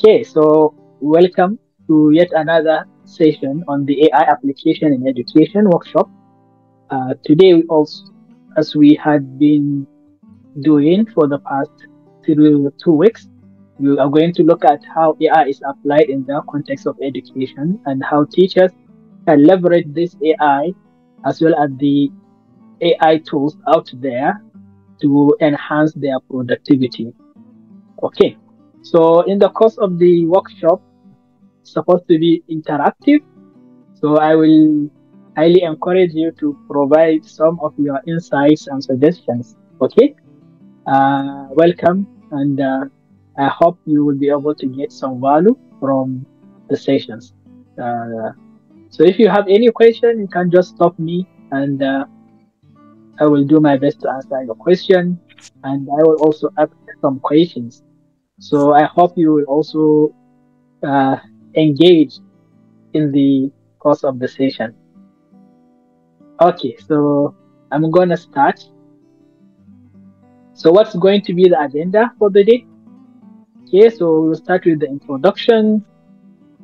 Okay, so welcome to yet another session on the AI application in education workshop. Today, we also, as we had been doing for the past 2 weeks, we are going to look at how AI is applied in the context of education and how teachers can leverage this AI as well as the AI tools out there to enhance their productivity. Okay, so in the course of the workshop, supposed to be interactive. So I will highly encourage you to provide some of your insights and suggestions. Okay. Welcome, and I hope you will be able to get some value from the sessions. Uh, so if you have any question, you can just stop me, and I will do my best to answer your question. And I will also ask some questions. So I hope you will also uh, engage in the course of the session. Okay, so I'm gonna start. So what's going to be the agenda for the day? Okay, so we'll start with the introduction.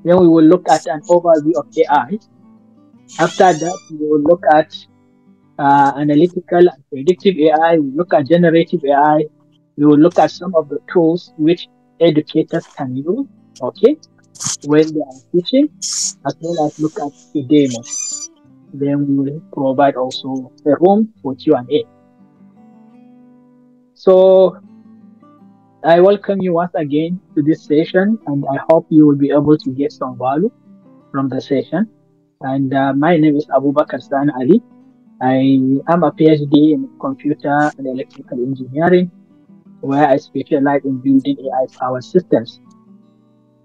Then we will look at an overview of AI. After that, we will look at analytical and predictive AI. We look at generative AI. We will look at some of the tools which educators can use. Okay, when they are teaching, as well as look at a demo. Then we will provide also a room for Q&A. So I welcome you once again to this session, and I hope you will be able to get some value from the session. And my name is Abubakar San Ali. I am a PhD in computer and electrical engineering, where I specialize in building AI-powered systems.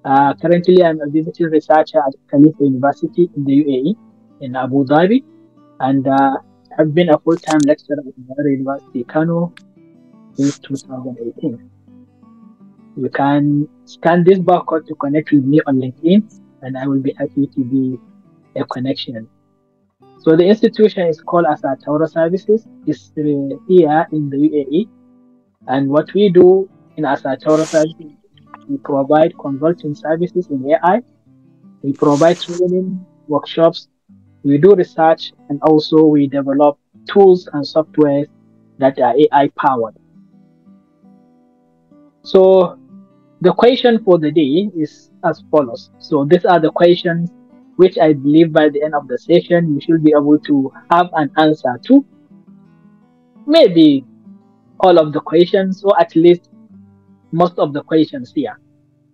Currently, I'm a visiting researcher at Khalifa University in the UAE, in Abu Dhabi, and I've been a full-time lecturer at Bahrain University, Kano, since 2018. You can scan this barcode to connect with me on LinkedIn, and I will be happy to be a connection. So the institution is called Asa Taura Services. It's here in the UAE, and what we do in Asa Taura Services, we provide consulting services in AI. We provide training, workshops. We do research, and also we develop tools and software that are AI powered. So the question for the day is as follows. So these are the questions which I believe by the end of the session, you should be able to have an answer to. Maybe all of the questions, or at least most of the questions here.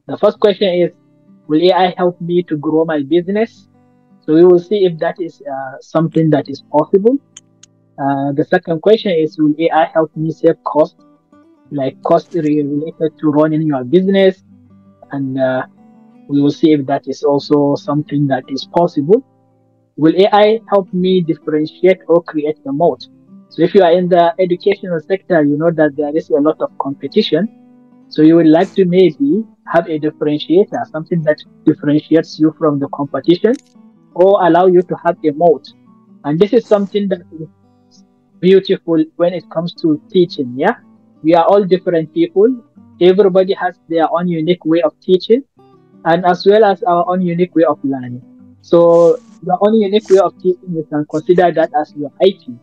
The first question is, will AI help me to grow my business? So we will see if that is something that is possible. The second question is, will AI help me save costs, like costs related to running your business? And we will see if that is also something that is possible. Will AI help me differentiate or create a moat? So if you are in the educational sector, you know that there is a lot of competition. So you would like to maybe have a differentiator, something that differentiates you from the competition or allow you to have a moat. And this is something that is beautiful when it comes to teaching. Yeah, we are all different people. Everybody has their own unique way of teaching, and as well as our own unique way of learning. So your own unique way of teaching, you can consider that as your IP.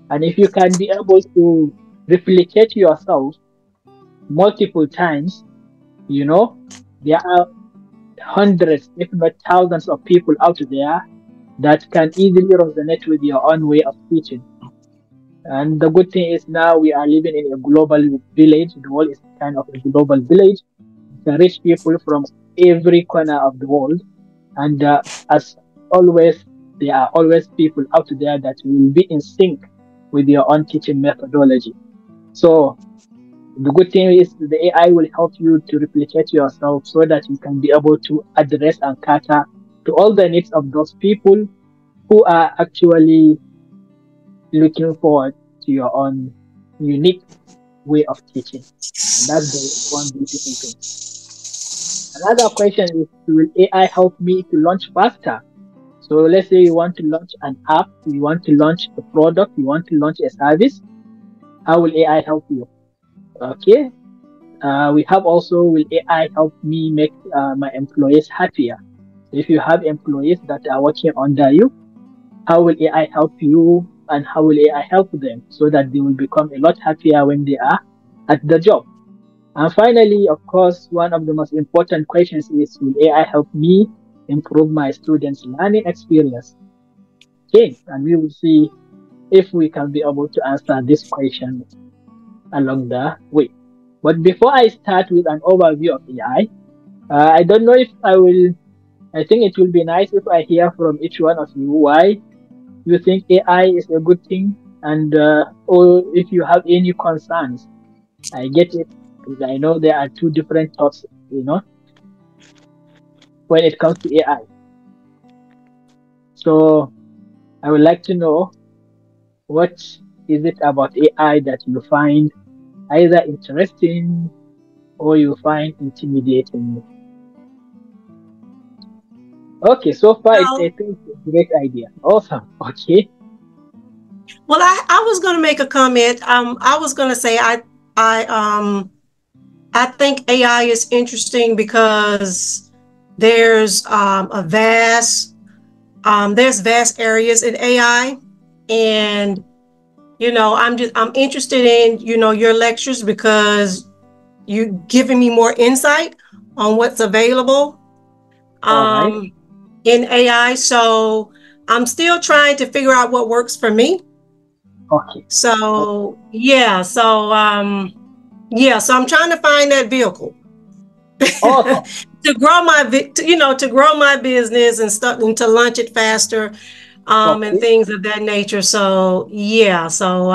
And if you can be able to replicate yourself multiple times, you know, there are hundreds, if not thousands of people out there that can easily resonate with your own way of teaching. And the good thing is now we are living in a global village. The world is kind of a global village. You can reach people from every corner of the world. And as always, there are always people out there that will be in sync with your own teaching methodology. So the good thing is the AI will help you to replicate yourself so that you can be able to address and cater to all the needs of those people who are actually looking forward to your own unique way of teaching. And that's the one beautiful thing. Another question is, will AI help me to launch faster? So let's say you want to launch an app, you want to launch a product, you want to launch a service. How will AI help you? Okay. We have also, will AI help me make my employees happier? If you have employees that are working under you, how will AI help you and how will AI help them so that they will become a lot happier when they are at the job? And finally, of course, one of the most important questions is, will AI help me improve my students' learning experience? Okay, and we will see if we can be able to answer this question along the way. But before I start with an overview of AI, I don't know if I think it will be nice if I hear from each one of you why you think AI is a good thing, and or if you have any concerns. I get it, because I know there are two different thoughts, when it comes to AI. So I would like to know, what is it about AI that you find either interesting or you find intimidating? Okay, so far Well, I think it's a great idea. Awesome. Okay. well, I was going to make a comment. I was going to say I think AI is interesting because there's there's vast areas in AI, and I'm interested in your lectures because you're giving me more insight on what's available All right. um, in AI. So I'm still trying to figure out what works for me. Okay. So so I'm trying to find that vehicle Awesome. to grow to grow my business and stuff and to launch it faster and Okay. things of that nature. So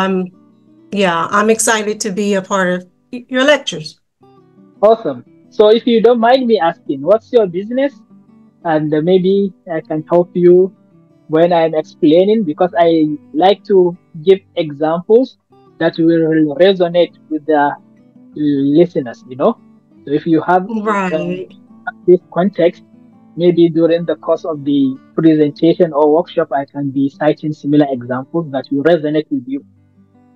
I'm excited to be a part of your lectures. Awesome. So if you don't mind me asking, what's your business? And maybe I can help you when I'm explaining, because I like to give examples that will resonate with the listeners. So if you have Right. this context, maybe during the course of the presentation or workshop, I can be citing similar examples that will resonate with you.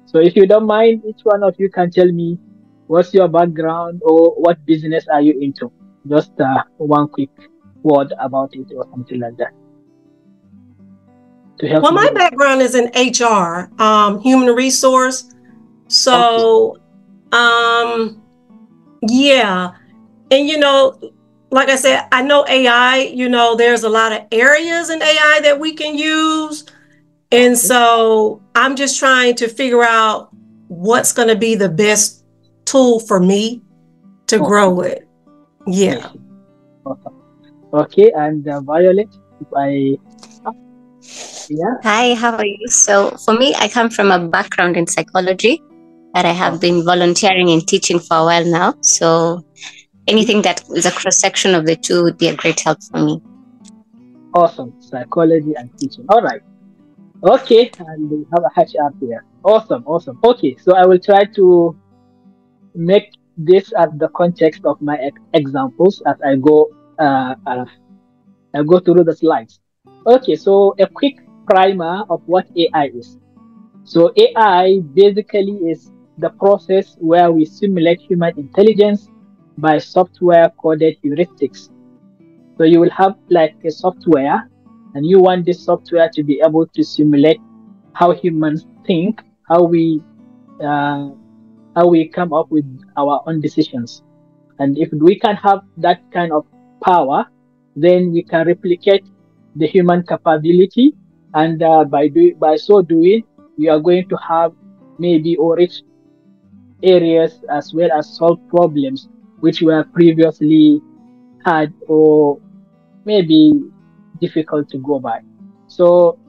So if you don't mind, each one of you can tell me what's your background or what business are you into. Just one quick word about it or something like that to help Well, me my out. background is in HR, human resource. Okay. So, um, yeah. And, like I said, I know AI, there's a lot of areas in AI that we can use. And Okay. so I'm just trying to figure out what's going to be the best tool for me to Okay. grow it. I Yeah. see. Awesome. Okay. And Violet, if I, yeah. Hi, how are you? So, for me, I come from a background in psychology, but I have Okay. been volunteering and teaching for a while now. So, anything that is a cross section of the two would be a great help for me. Awesome. Psychology and teaching. All right. Okay. And we have a HR here. Awesome. Awesome. Okay. So I will try to make this at the context of my examples as I go through the slides. Okay, so a quick primer of what AI is. So AI basically is the process where we simulate human intelligence by software coded heuristics. So you will have like a software, and you want this software to be able to simulate how humans think, uh, how we come up with our own decisions. And if we can have that kind of power, then we can replicate the human capability. And by so doing, we are going to have maybe or reach areas as well as solve problems which were previously hard or maybe difficult to go by. So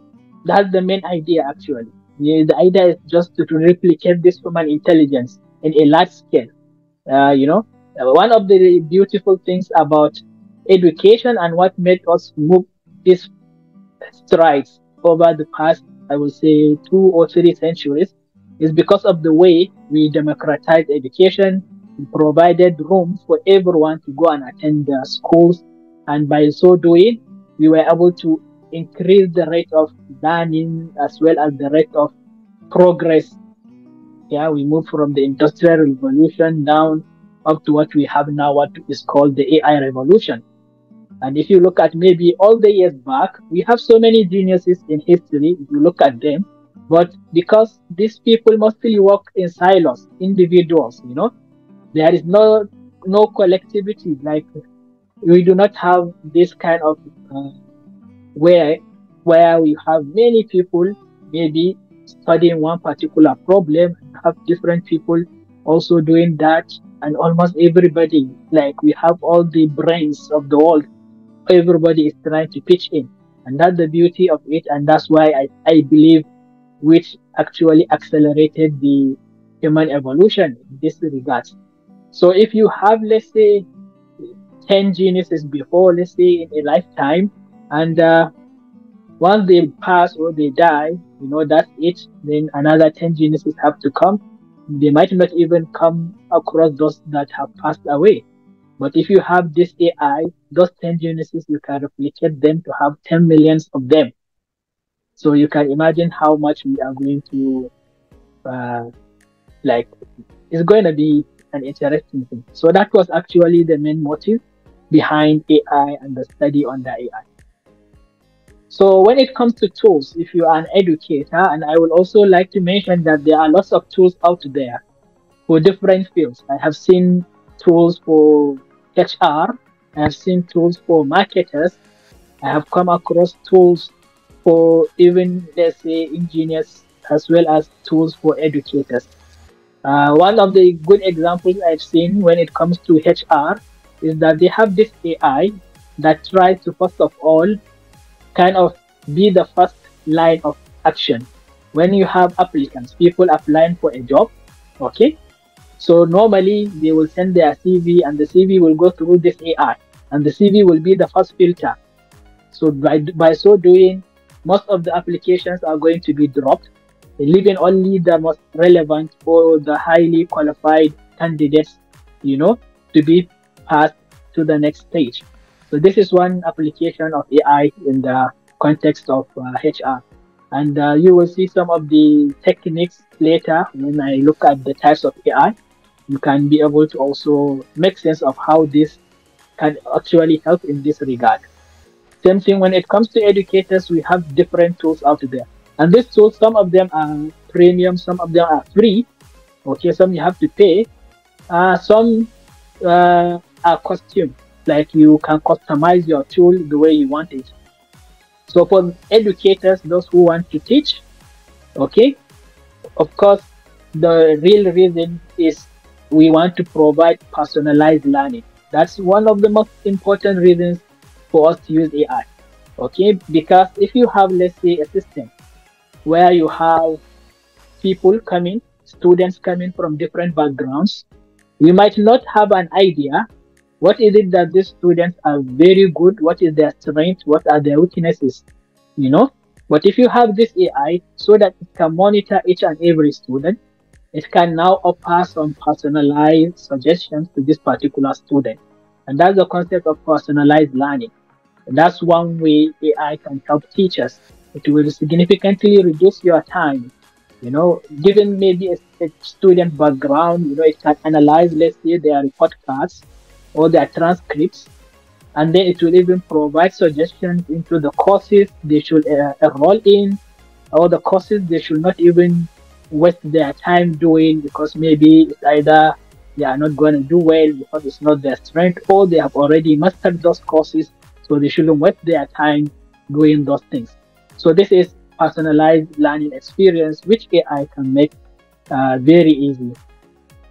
that's the main idea actually. Yeah, the idea is just to replicate this human intelligence in a large scale. One of the beautiful things about education and what made us move these strides over the past, I would say, 2 or 3 centuries is because of the way we democratized education. We provided room for everyone to go and attend their schools, and by so doing, we were able to increase the rate of learning as well as the rate of progress. Yeah, we moved from the industrial revolution down up to what we have now, what is called the AI revolution. And if you look at maybe all the years back, we have so many geniuses in history, if you look at them. But because these people mostly work in silos, individuals, there is no collectivity. Like, we do not have this kind of where where we have many people maybe studying one particular problem and have different people also doing that, and almost everybody, like, we have all the brains of the world, everybody is trying to pitch in, and that's the beauty of it, and that's why I believe which actually accelerated the human evolution in this regard. So if you have, let's say, 10 geniuses before, let's say, in a lifetime, and once they pass or they die, that's it. Then another 10 geniuses have to come. They might not even come across those that have passed away. But if you have this AI, those 10 geniuses, you can replicate them to have 10 millions of them. So you can imagine how much we are going to, like, it's going to be an interesting thing. So that was actually the main motive behind AI and the study on the AI. So when it comes to tools, if you are an educator, and I would also like to mention that there are lots of tools out there for different fields. I have seen tools for HR, I have seen tools for marketers, I have come across tools for even, let's say, engineers, as well as tools for educators. One of the good examples I've seen when it comes to HR is that they have this AI that tries to, first of all, kind of be the first line of action. When you have applicants, people applying for a job, okay? So normally they will send their CV, and the CV will go through this AI, and the CV will be the first filter. So by so doing, most of the applications are going to be dropped, leaving only the most relevant or the highly qualified candidates, to be passed to the next stage. So this is one application of AI in the context of HR. And you will see some of the techniques later when I look at the types of AI. You can be able to also make sense of how this can actually help in this regard. Same thing when it comes to educators, we have different tools out there. And these tools, some of them are premium, some of them are free. Okay, some you have to pay. Some are custom, like you can customize your tool the way you want it. So for educators, those who want to teach, okay, of course, the real reason is we want to provide personalized learning. That's one of the most important reasons for us to use AI, okay? Because if you have, let's say, a system where you have people coming, students coming from different backgrounds, you might not have an idea what is it that these students are very good, what is their strength, what are their weaknesses, But if you have this AI so that it can monitor each and every student, it can now offer some personalized suggestions to this particular student. And that's the concept of personalized learning. And that's one way AI can help teachers. It will significantly reduce your time. Given maybe a student background, it can analyze, let's say, their report cards or their transcripts, and then it will even provide suggestions into the courses they should enroll in, or the courses they should not even waste their time doing, because maybe it's either they are not going to do well because it's not their strength, or they have already mastered those courses, so they shouldn't waste their time doing those things. So this is personalized learning experience, which AI can make very easy.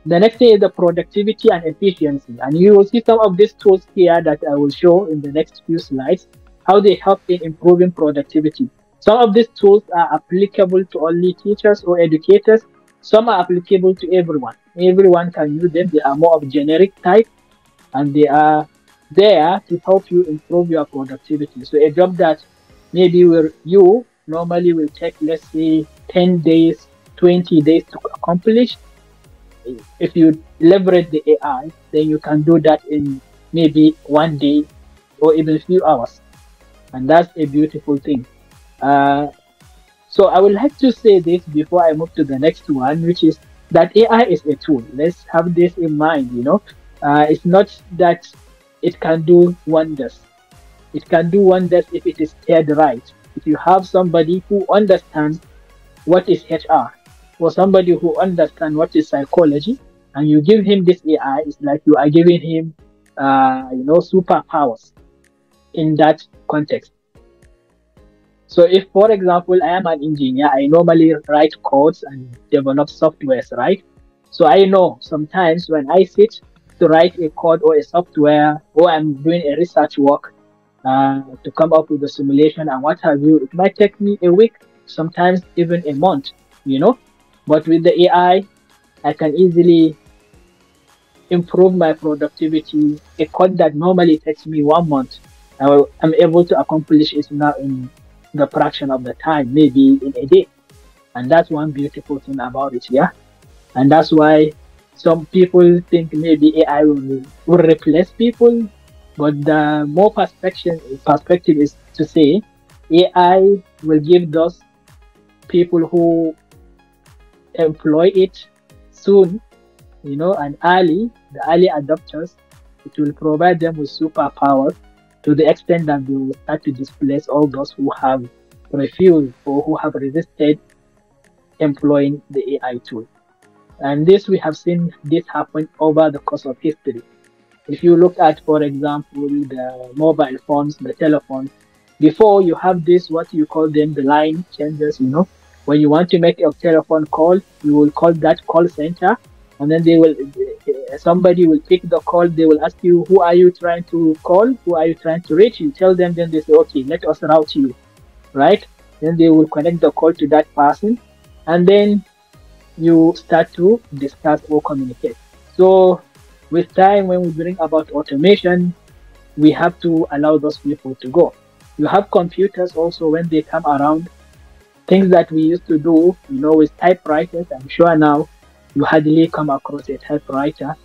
The next thing is the productivity and efficiency. And you will see some of these tools here that I will show in the next few slides, how they help in improving productivity. Some of these tools are applicable to only teachers or educators. Some are applicable to everyone. Everyone can use them. They are more of generic type, and they are there to help you improve your productivity. So a job that maybe you normally will take, let's say, 10 days, 20 days to accomplish, if you leverage the AI, then you can do that in maybe one day or even a few hours. And that's a beautiful thing. So I would like to say this before I move to the next one, which is that AI is a tool. Let's have this in mind, It's not that it can do wonders. It can do wonders if it is paired right. If you have somebody who understands what is HR, or somebody who understands what is psychology, and you give him this AI, it's like you are giving him, superpowers in that context. So if, for example, I am an engineer, I normally write codes and develop softwares, right? So I know sometimes when I sit to write a code or a software, or I'm doing a research work to come up with a simulation and what have you, it might take me a week, sometimes even a month, you know. But with the I can easily improve my productivity. A code that normally takes me 1 month, I'm able to accomplish it now in the fraction of the time, maybe in a day. And that's one beautiful thing about it, yeah. And that's why some people think maybe AI will replace people, but the more perspective is to say AI will give those people who employ it soon, and the early adopters, it will provide them with superpowers to the extent that they will start to displace all those who have refused or who have resisted employing the AI tool. And this, we have seen this happen over the course of history. If you look at, for example, the mobile phones, the telephones, before you have this, what you call them, the line changes. When you want to make a telephone call, you will call that call center, and then somebody will pick the call. They will ask you, who are you trying to call? Who are you trying to reach? You tell them, then they say, okay, let us route you, right? Then they will connect the call to that person, and then you start to discuss or communicate. So with time, when we bring about automation, we have to allow those people to go. You have computers also, when they come around, things that we used to do, with typewriters. I'm sure now you hardly come across a typewriter.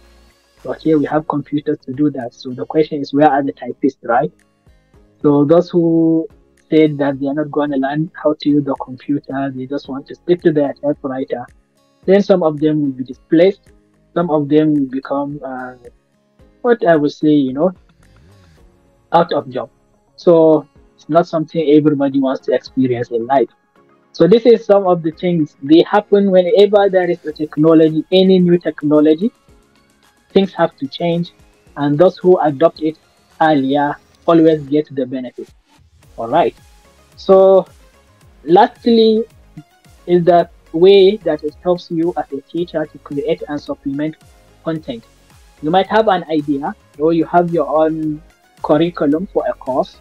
But here we have computers to do that. So the question is, where are the typists, right? So those who said that they are not going to learn how to use the computer, they just want to stick to their typewriter, then some of them will be displaced. Some of them will become, what I would say, out of job. So it's not something everybody wants to experience in life. So this is some of the things they happen whenever there is a technology, any new technology. Things have to change, and those who adopt it earlier always get the benefit. All right. So lastly, is the way that it helps you as a teacher to create and supplement content. You might have an idea, or you have your own curriculum for a course.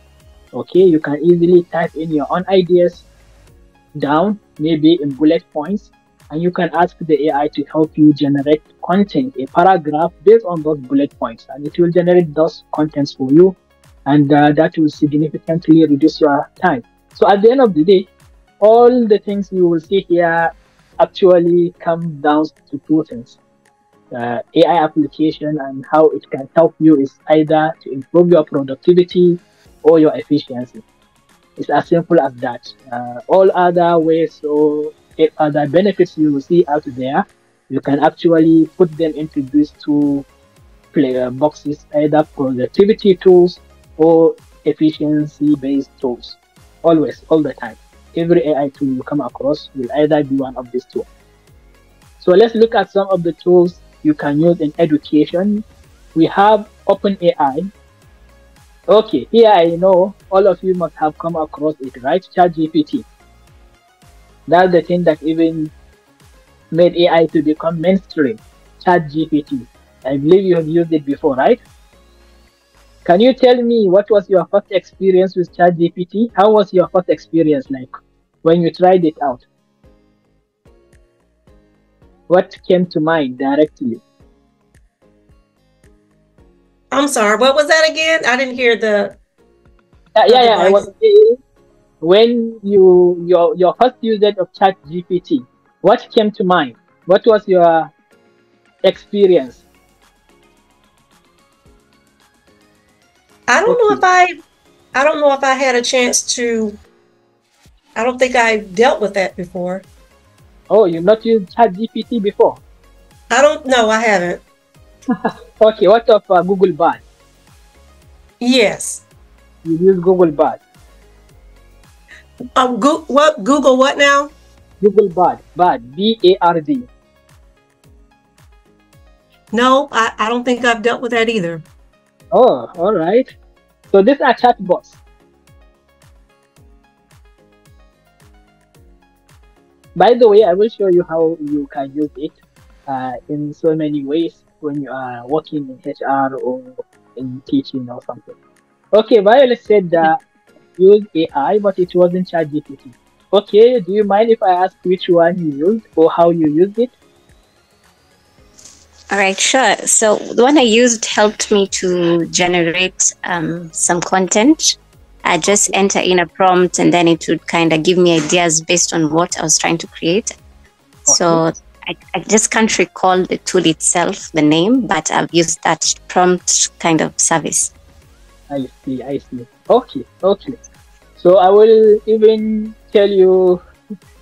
Okay, you can easily type in your own ideas down, maybe in bullet points, and you can ask the AI to help you generate content, a paragraph based on those bullet points, and it will generate those contents for you, and that will significantly reduce your time. So at the end of the day, all the things you will see here actually come down to two things. AI application and how it can help you is either to improve your productivity or your efficiency. It's as simple as that. All other ways or other benefits you will see out there, you can actually put them into these two boxes, either productivity tools or efficiency based tools. Always, all the time. Every AI tool you come across will either be one of these two. So let's look at some of the tools you can use in education. We have OpenAI. Okay, here I know all of you must have come across it, right? ChatGPT. That's the thing that even made AI to become mainstream. ChatGPT. I believe you have used it before, right? Can you tell me what was your first experience with ChatGPT? How was your first experience like when you tried it out? What came to mind directly? I'm sorry, what was that again? I didn't hear the Yeah. I device. was saying, when your first usage of ChatGPT, what came to mind? What was your experience? I don't know Okay. if I don't know if I had a chance to. I don't think I dealt with that before. Oh, you've not used ChatGPT before? I don't know. I haven't. Okay, what of Google Bard? Yes. You use Google Bard. What Google what now? Google Bard, Bard, B-A-R-D. No, I don't think I've dealt with that either. Oh, all right. So these are chatbots. By the way, I will show you how you can use it in so many ways when you are working in HR or in teaching or something. Okay, Violet said that use AI, but it wasn't ChatGPT. Okay, do you mind if I ask which one you used or how you used it? All right, sure. So the one I used helped me to generate some content. I just enter in a prompt and then it would kind of give me ideas based on what I was trying to create. Okay. So I just can't recall the tool itself, the name, but I've used that prompt kind of service. I see. Okay. So I will even tell you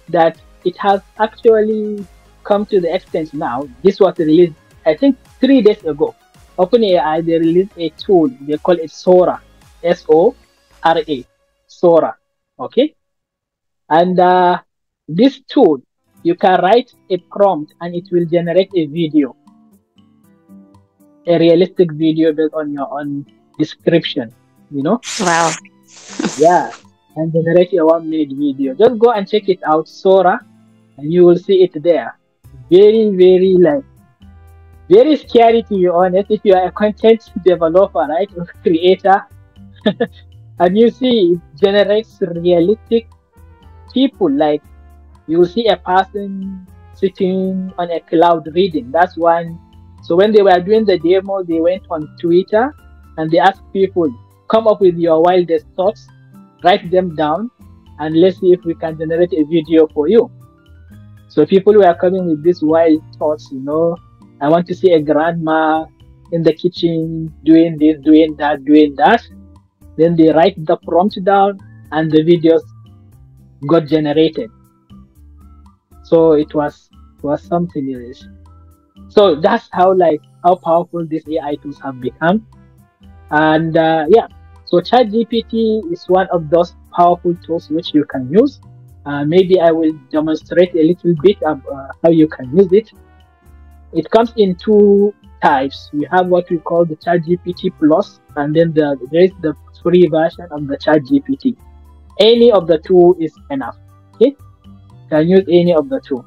that it has actually come to the extent now. This was released, I think, 3 days ago. OpenAI, they released a tool. They call it Sora, S-O-R-A, Sora. Okay, and this tool, you can write a prompt and it will generate a video, a realistic video based on your own description. You know? Wow. Yeah, and generate a 1-minute video. Just go and check it out, Sora, and you will see it there. Very, very scary, to be honest, if you are a content developer, right, or creator, and you see it generates realistic people. Like, you will see a person sitting on a cloud reading. That's one. So when they were doing the demo, they went on Twitter and they asked people, come up with your wildest thoughts, write them down, and let's see if we can generate a video for you. So people were coming with these wild thoughts, you know, I want to see a grandma in the kitchen doing this, doing that. Then they write the prompt down and the videos got generated. So it was something else. So that's how powerful these AI tools have become. And yeah, so ChatGPT is one of those powerful tools which you can use. Maybe I will demonstrate a little bit of how you can use it. It comes in 2 types. We have what we call the ChatGPT Plus, and then there is the free version of the ChatGPT. Any of the 2 is enough. Okay, you can use any of the 2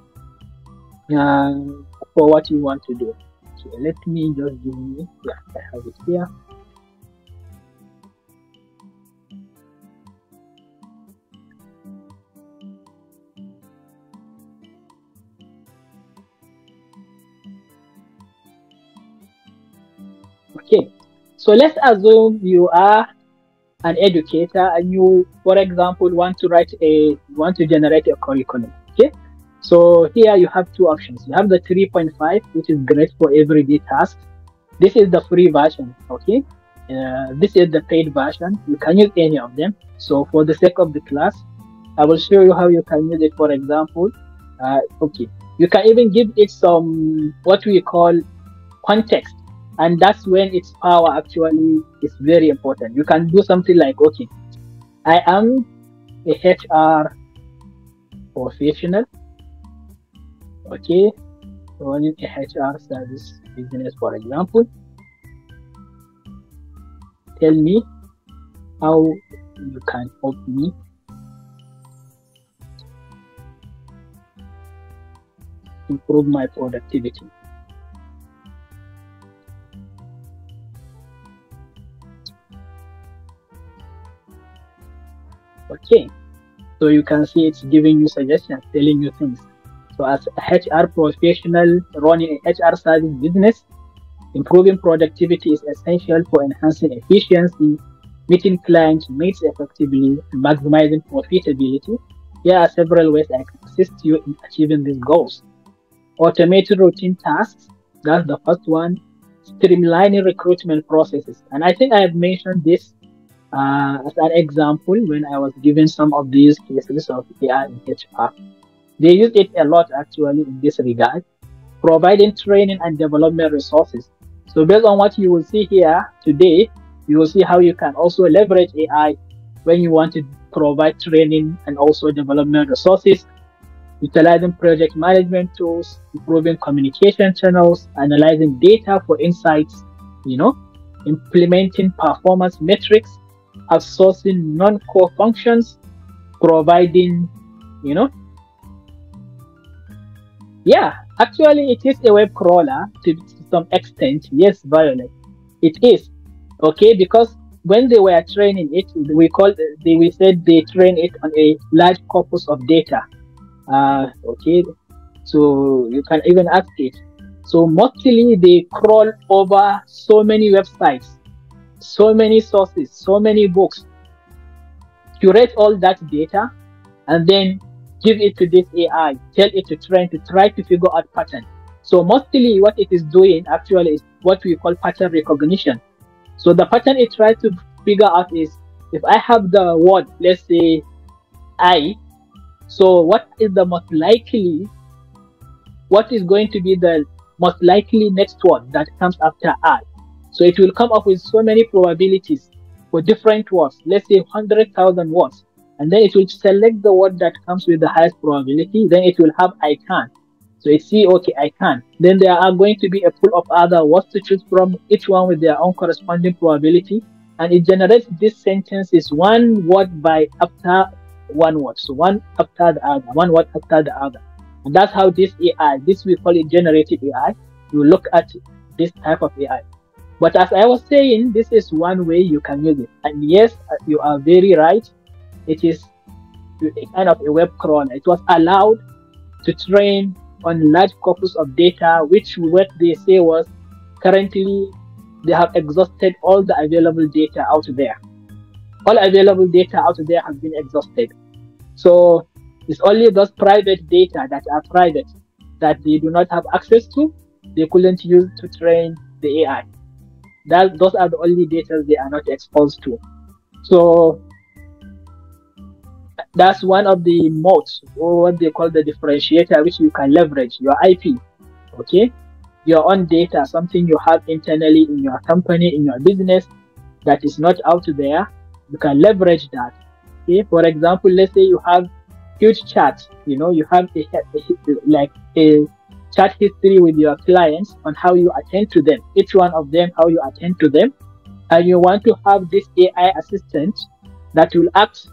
for what you want to do. Okay, let me just I have it here. Okay, so let's assume you are an educator and you, for example, want to generate a curriculum. Okay, so here you have 2 options. You have the 3.5, which is great for everyday tasks. This is the free version. Okay, this is the paid version. You can use any of them. So for the sake of the class, I will show you how you can use it. For example, okay, you can even give it some what we call context. And that's when its power actually is very important. You can do something like, okay, I am a HR professional, okay, running a HR service business, for example. Tell me how you can help me improve my productivity. Okay, so you can see it's giving you suggestions, telling you things. So as a HR professional running a HR service business, improving productivity is essential for enhancing efficiency, meeting client needs effectively, and maximizing profitability. Here are several ways I can assist you in achieving these goals. Automated routine tasks, that's the first one. Streamlining recruitment processes. And I think I have mentioned this as an example when I was given some of these cases of AI in HR. They use it a lot actually in this regard, providing training and development resources. So based on what you will see here today, you will see how you can also leverage AI when you want to provide training and also development resources, utilizing project management tools, improving communication channels, analyzing data for insights, you know, implementing performance metrics, outsourcing non-core functions, providing, you know, yeah, actually it is a web crawler to some extent. Yes, Violet, it is. Okay, because when they were training it, we said they train it on a large corpus of data. Okay, so you can even ask it. So mostly they crawl over so many websites, so many sources, so many books, curate all that data, and then give it to this AI, tell it to train to try to figure out pattern. So mostly what it is doing actually is what we call pattern recognition. So the pattern it tries to figure out is, if I have the word, let's say I, so what is going to be the most likely next word that comes after I? So it will come up with so many probabilities for different words, let's say 100,000 words. And then it will select the word that comes with the highest probability. Then it will have I can. So it see, okay, I can. Then there are going to be a pool of other words to choose from, each one with their own corresponding probability. And it generates these sentences one word by after one word. So one after the other, one word after the other. And that's how this AI, this we call it generative AI, you look at this type of AI. But as I was saying, this is one way you can use it. And yes, you are very right. It is a kind of a web crawler. It was allowed to train on large corpus of data, which what they say was currently they have exhausted all the available data out there. All available data out there has been exhausted. So it's only those private data that are private that they do not have access to, they couldn't use to train the AI. Those are the only data they are not exposed to. So that's one of the modes, or what they call the differentiator, which you can leverage your IP, okay? Your own data, something you have internally in your company, in your business that is not out there, you can leverage that. Okay, for example, let's say you have huge chat, you have a chat history with your clients on how you attend to them, each one of them, how you attend to them, and you want to have this AI assistant that will act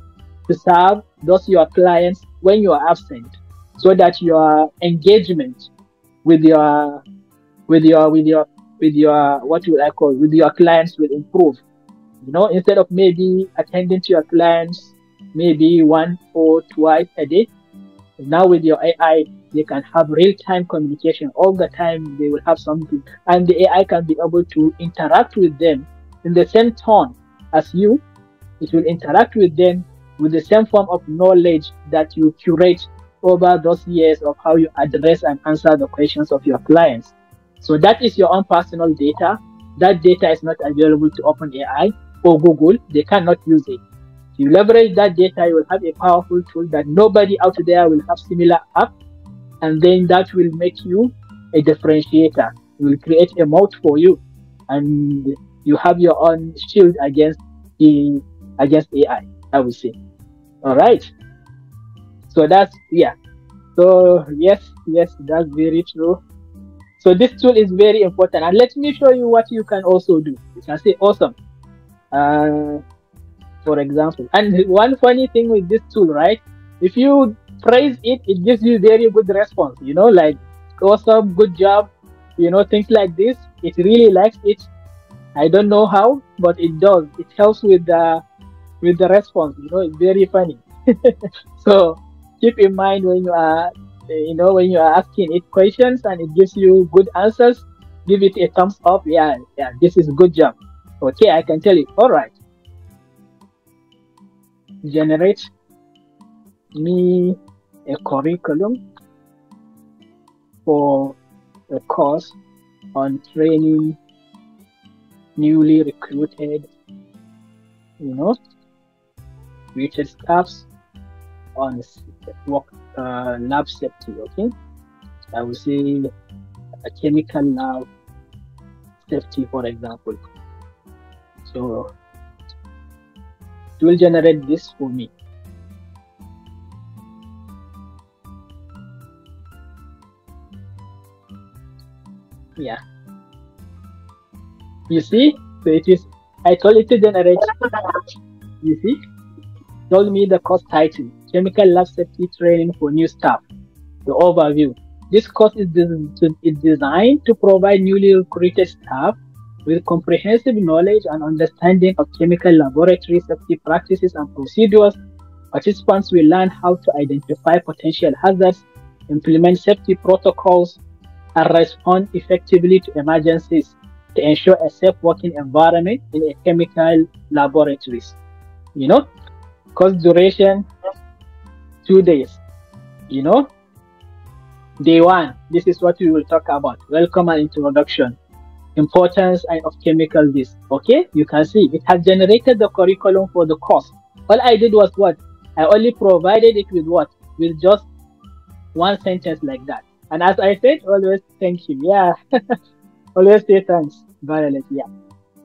to serve those your clients when you are absent, so that your engagement with your what will I call, with your clients will improve. Instead of maybe attending to your clients maybe once or twice a day, now with your AI they can have real-time communication all the time. They will have something, and the AI can be able to interact with them in the same tone as you. It will interact with them with the same form of knowledge that you curate over those years of how you address and answer the questions of your clients. So that is your own personal data. That data is not available to OpenAI or Google. They cannot use it. If you leverage that data, you will have a powerful tool that nobody out there will have similar app, and then that will make you a differentiator. It will create a moat for you, and you have your own shield against AI, I would say. All right. So that's, yeah. So yes, that's very true. So this tool is very important, and let me show you what you can also do. You can say awesome, for example. And one funny thing with this tool, right? If you praise it, it gives you very good response. Like awesome, good job. Things like this. It really likes it. I don't know how, but it does. It helps with the response. It's very funny. So keep in mind when you are asking it questions and it gives you good answers, give it a thumbs up. Yeah, this is a good job. Okay, I can tell you. All right, generate me a curriculum for a course on training newly recruited staffs on lab safety. Okay, I will say a chemical lab safety, for example. So it will generate this for me. Yeah. You see? So it is, I told it to generate, you see? Told me the course title, Chemical Lab Safety Training for New Staff. The overview. This course is designed to provide newly recruited staff with comprehensive knowledge and understanding of chemical laboratory safety practices and procedures. Participants will learn how to identify potential hazards, implement safety protocols, and respond effectively to emergencies to ensure a safe working environment in a chemical laboratories. You know, course duration 2 days. You know, day 1, this is what we will talk about. Welcome and introduction. Importance of chemical this. Okay, you can see it has generated the curriculum for the course. All I did was what? I only provided it with what? With just one sentence like that. And as I said, always thank you. Yeah. Always say thanks. Violet. Yeah.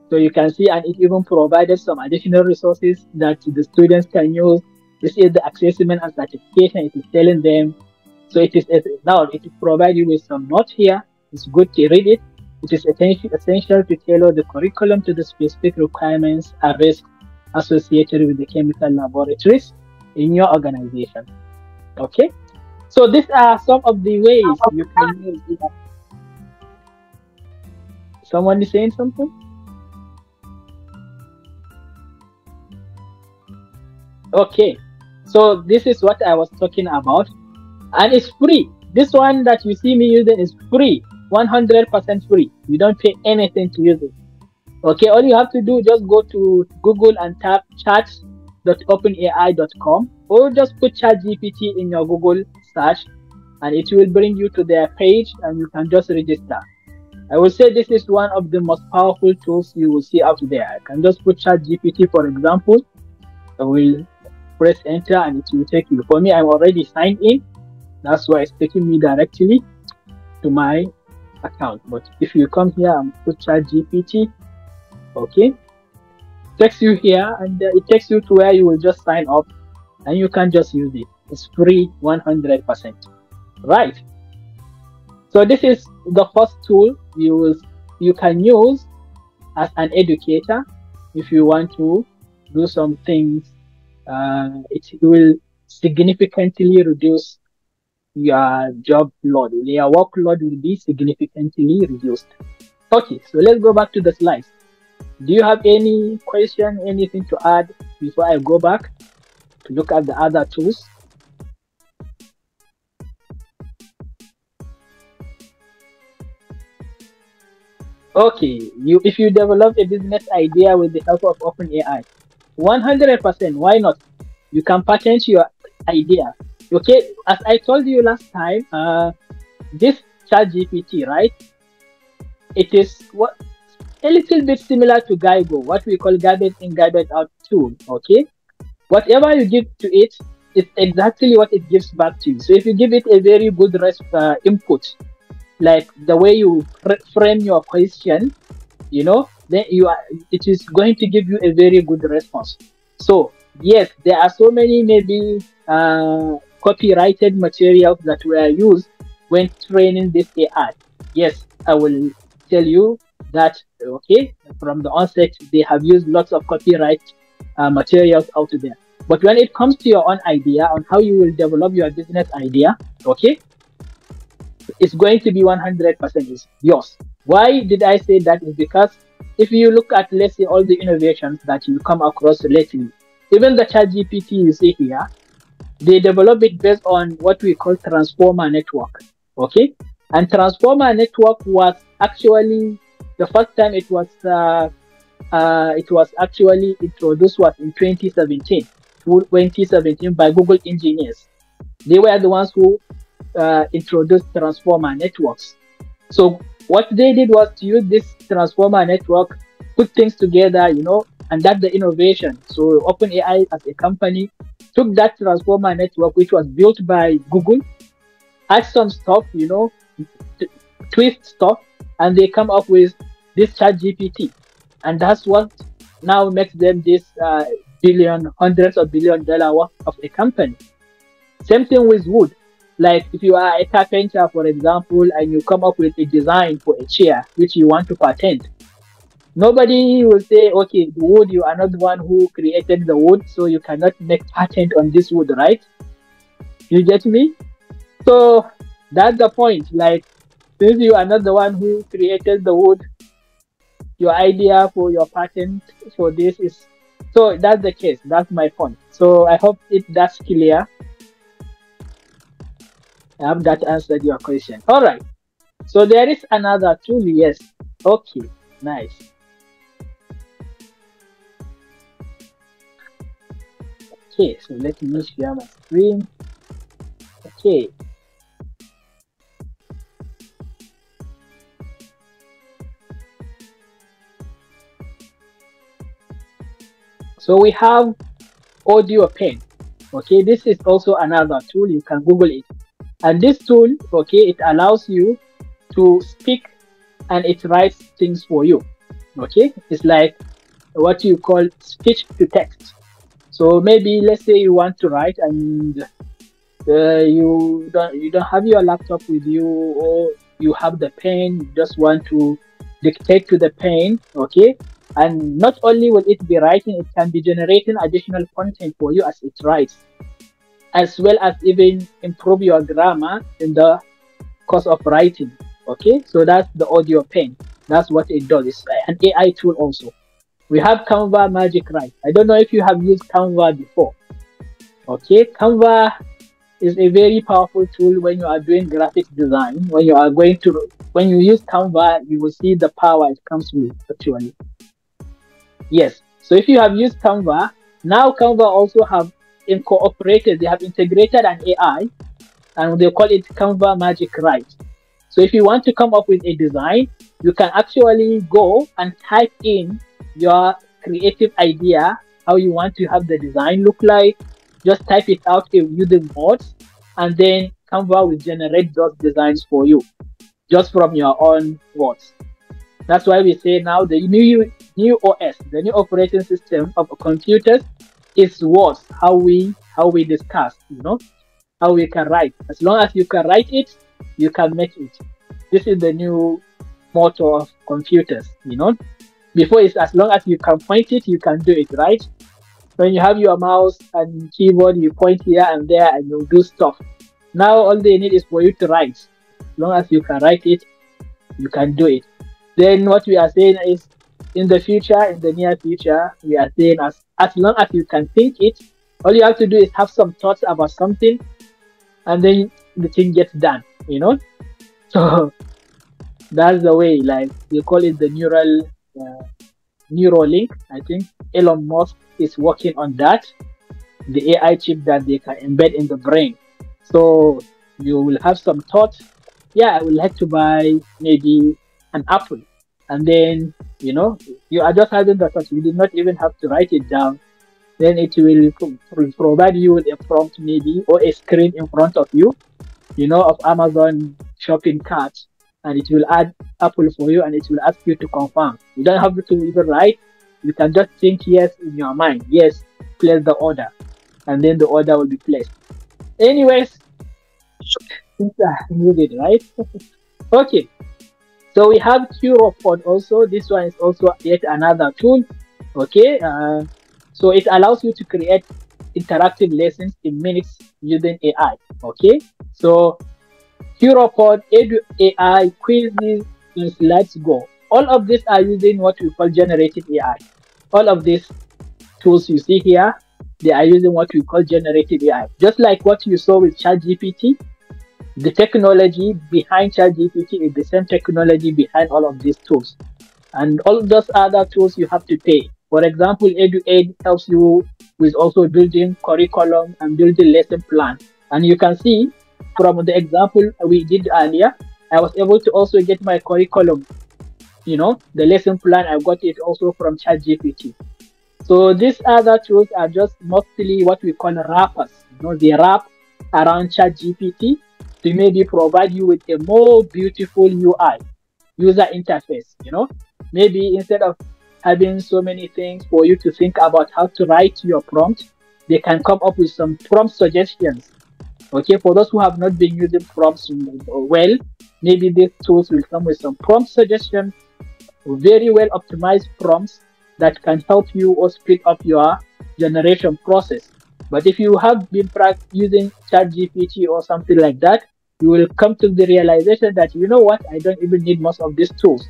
So you can see, and it even provided some additional resources that the students can use. This is the assessment and certification. It is telling them. So it is now it provides you with some notes here. It's good to read it. It is essential to tailor the curriculum to the specific requirements and risks associated with the chemical laboratories in your organization. Okay. So these are some of the ways you can use it. Someone is saying something? Okay. So this is what I was talking about. And it's free. This one that you see me using is free. 100% free. You don't pay anything to use it. Okay. All you have to do, just go to Google and tap chat.openai.com, or just put ChatGPT in your Google search and it will bring you to their page and you can just register. I will say this is one of the most powerful tools you will see out there. I can just put ChatGPT, for example. I will press enter and it will take you. For me, I'm already signed in. That's why it's taking me directly to my account. But if you come here and put ChatGPT, okay, takes you here and it takes you to where you will just sign up and you can just use it. It's free 100%. Right. So this is the first tool you can use as an educator if you want to do some things. It will significantly reduce your job load. Your workload will be significantly reduced. Okay, so let's go back to the slides. Do you have any question, anything to add before I go back to look at the other tools? Okay, if you develop a business idea with the help of OpenAI, 100%, why not? You can patent your idea. Okay, as I told you last time, this ChatGPT, right? It is a little bit similar to Gaigo, what we call garbage in, garbage out tool. Okay, whatever you give to it, it's exactly what it gives back to you. So if you give it a very good input, like the way you frame your question, you know, then it is going to give you a very good response. So yes, there are so many maybe copyrighted materials that were used when training this AI. Yes, I will tell you that, okay, from the onset, they have used lots of copyright materials out there. But when it comes to your own idea on how you will develop your business idea, okay, it's going to be 100% is yours. Why did I say that? Is because if you look at, let's say, all the innovations that you come across lately, even the ChatGPT you see here, they develop it based on what we call transformer network. Okay, and transformer network was actually the first time it was actually introduced was in 2017 by Google engineers. They were the ones who introduced transformer networks. So what they did was to use this transformer network, put things together, you know, and that's the innovation. So OpenAI as a company took that transformer network, which was built by Google, add some stuff, you know, twist stuff, and they come up with this chat GPT. And that's what now makes them this billion, hundreds of $1 billion worth of a company. Same thing with wood. Like if you are a carpenter, for example, and you come up with a design for a chair which you want to patent, nobody will say, okay, the wood, you are not the one who created the wood, so you cannot make patent on this wood, right? You get me? So that's the point. Like, since you are not the one who created the wood, your idea for your patent for this is, so that's the case. That's my point. So I hope that's clear. I hope that answered your question. All right. So there is another tool. Yes. Okay. Nice. Okay. So let me share my screen. Okay. So we have audio pen. Okay, this is also another tool. You can Google it. And this tool, okay, it allows you to speak and it writes things for you. Okay, it's like what you call speech to text. So maybe let's say you want to write and you don't have your laptop with you, or you have the pen, you just want to dictate to the pen, okay? And not only will it be writing, it can be generating additional content for you as it writes, as well as even improve your grammar in the course of writing. Okay, so that's the audio pen. That's what it does. It's an AI tool also. We have Canva Magic Write. I don't know if you have used Canva before. Okay, Canva is a very powerful tool when you are doing graphic design. When you use Canva, you will see the power it comes with actually. Yes. So if you have used Canva, now Canva also have incorporated, they have integrated an AI, and they call it Canva Magic Write. So if you want to come up with a design, you can actually go and type in your creative idea, how you want to have the design look like. Just type it out using words, and then Canva will generate those designs for you, just from your own words. That's why we say now the new OS, the new operating system of computers, is words, how we discuss, how we can write. As long as you can write it, you can make it. This is the new motto of computers, Before, it's as long as you can point it, you can do it, right? When you have your mouse and keyboard, you point here and there and you do stuff. Now all they need is for you to write. As long as you can write it, you can do it. Then what we are saying is, in the future, in the near future, we are saying as long as you can think it, all you have to do is have some thoughts about something, and then the thing gets done, So that's the way, like we call it the Neuralink. I think Elon Musk is working on that, the AI chip that they can embed in the brain. So you will have some thoughts. Yeah, I would like to buy maybe an apple, and then you are just having the thought. You did not even have to write it down. Then it will provide you with a prompt maybe, or a screen in front of you, of Amazon shopping cart, and it will add apple for you, and it will ask you to confirm. You don't have to even write. You can just think yes in your mind. Yes, place the order, and then the order will be placed. Anyways, moving right. Okay. So we have QRobot also. This one is also yet another tool. Okay. So it allows you to create interactive lessons in minutes using AI. Okay. So QRobot, Edu AI, quizzes, and Let's Go. All of these are using what we call generative AI. All of these tools you see here, they are using what we call generative AI. Just like what you saw with ChatGPT, the technology behind ChatGPT is the same technology behind all of these tools. And all those other tools you have to pay. For example, EduAid helps you with also building curriculum and building lesson plan. And you can see from the example we did earlier, I was able to also get my curriculum, the lesson plan. I got it also from ChatGPT. So these other tools are just mostly what we call wrappers. They wrap around ChatGPT to maybe provide you with a more beautiful UI, user interface, Maybe instead of having so many things for you to think about how to write your prompt, they can come up with some prompt suggestions. Okay, for those who have not been using prompts well, maybe these tools will come with some prompt suggestions, very well optimized prompts that can help you or speed up your generation process. But if you have been using ChatGPT or something like that, you will come to the realization that, you know what, I don't even need most of these tools.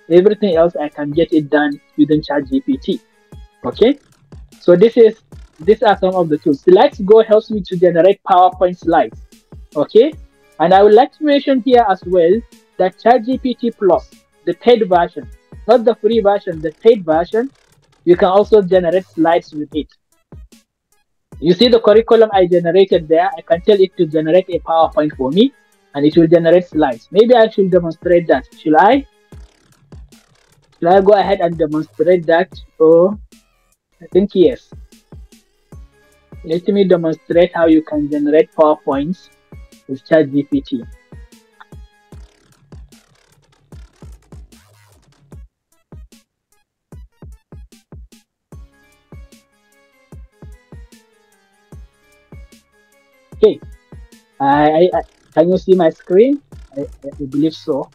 Everything else I can get it done using ChatGPT. Okay, so these are some of the tools. Slides Go helps me to generate PowerPoint slides. Okay, and I would like to mention here as well that ChatGPT Plus, the paid version, not the free version, the paid version, you can also generate slides with it. You see the curriculum I generated there, I can tell it to generate a PowerPoint for me and it will generate slides. Maybe I should demonstrate that. Should I? Should I go ahead and demonstrate that? Oh, I think yes. Let me demonstrate how you can generate PowerPoints with ChatGPT. Okay, can you see my screen? I believe so.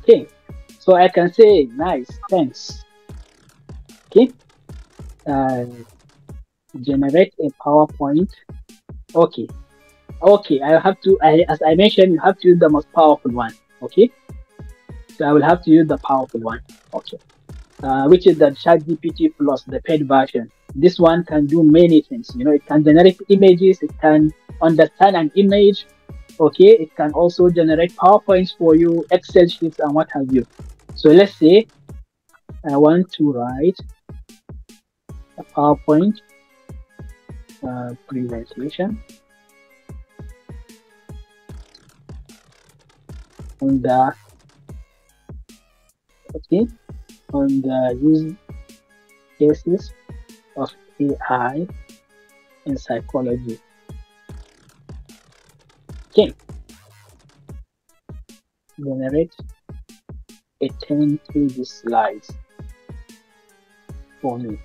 Okay, so I can say nice, thanks. Okay, generate a PowerPoint. Okay, I have to, as I mentioned, you have to use the most powerful one. Okay, so I will have to use the powerful one. Okay, which is the ChatGPT Plus, the paid version. This one can do many things. You know, it can generate images, it can understand an image. Okay, it can also generate PowerPoints for you, Excel sheets, and what have you. So let's say I want to write a PowerPoint presentation on the use cases of AI in psychology. Okay, generate a 10-page slides for me.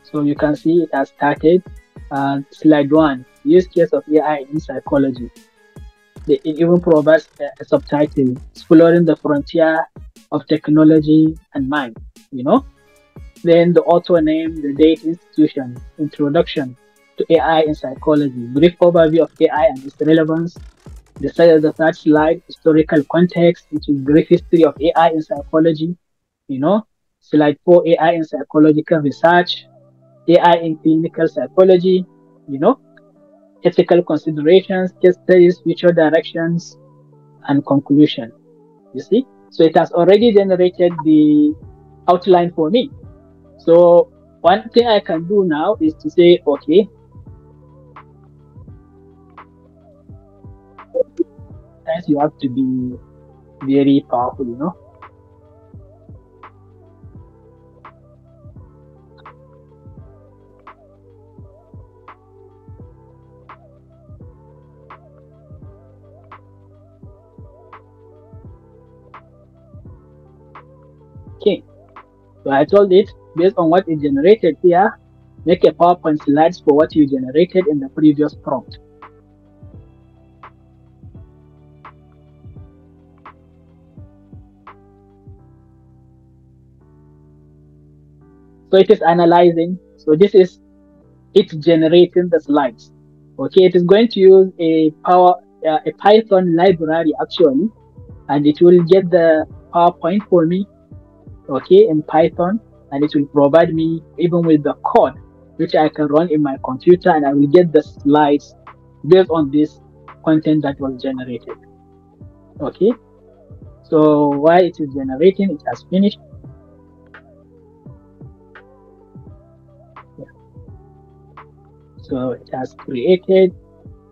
So you can see it has started. Slide 1, use case of AI in psychology. It even provides a subtitle, exploring the frontier of technology and mind, you know. Then the author name, the date, institution, introduction to AI in psychology, brief overview of AI and its relevance. The third slide, historical context, which is brief history of AI in psychology, you know. Slide 4, AI in psychological research, AI in clinical psychology, you know, ethical considerations, case studies, future directions, and conclusion. You see? So it has already generated the outline for me. So one thing I can do now is to say, okay, sometimes you have to be very powerful, you know. Okay, so I told it, based on what it generated here, make a PowerPoint slides for what you generated in the previous prompt. So it is analyzing. So this is it generating the slides. Okay, it is going to use a Python library actually, and it will get the PowerPoint for me, okay, in Python, and it will provide me even with the code which I can run in my computer, and I will get the slides based on this content that was generated. Okay, so while it is generating, it has finished. Yeah. So it has created,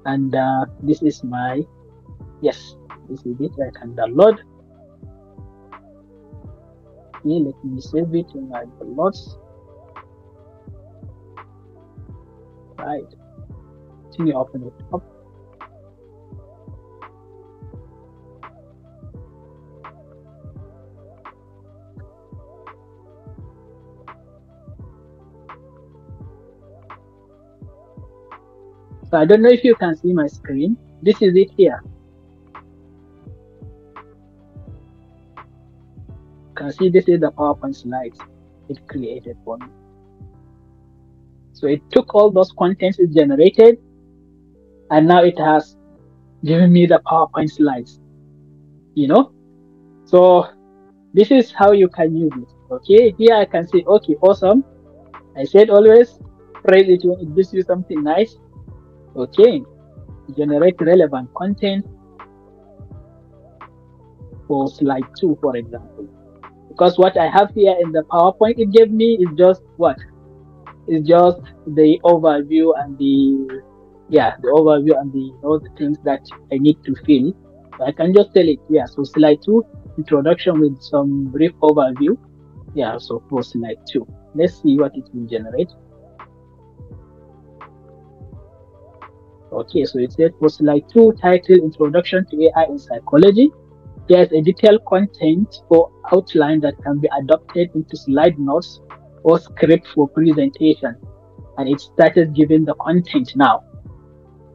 and this is my, yes, this is it. I can download. Okay, let me save it in my lots. Right. Let me open it up. So I don't know if you can see my screen. This is it here. You can see this is the PowerPoint slides it created for me. So it took all those contents it generated, and now it has given me the PowerPoint slides, you know? So this is how you can use it. Okay, here I can say, okay, awesome. I said always praise it when it gives you something nice. Okay, generate relevant content for slide 2, for example. Because what I have here in the PowerPoint it gave me is just what? It's just the overview and the overview and the the things that I need to fill. So I can just tell it, yeah. So slide 2, introduction with some brief overview. Yeah, so for slide 2. Let's see what it will generate. Okay, so it said for slide 2, title Introduction to AI in Psychology. There's a detailed content or outline that can be adopted into slide notes or script for presentation. And it started giving the content now.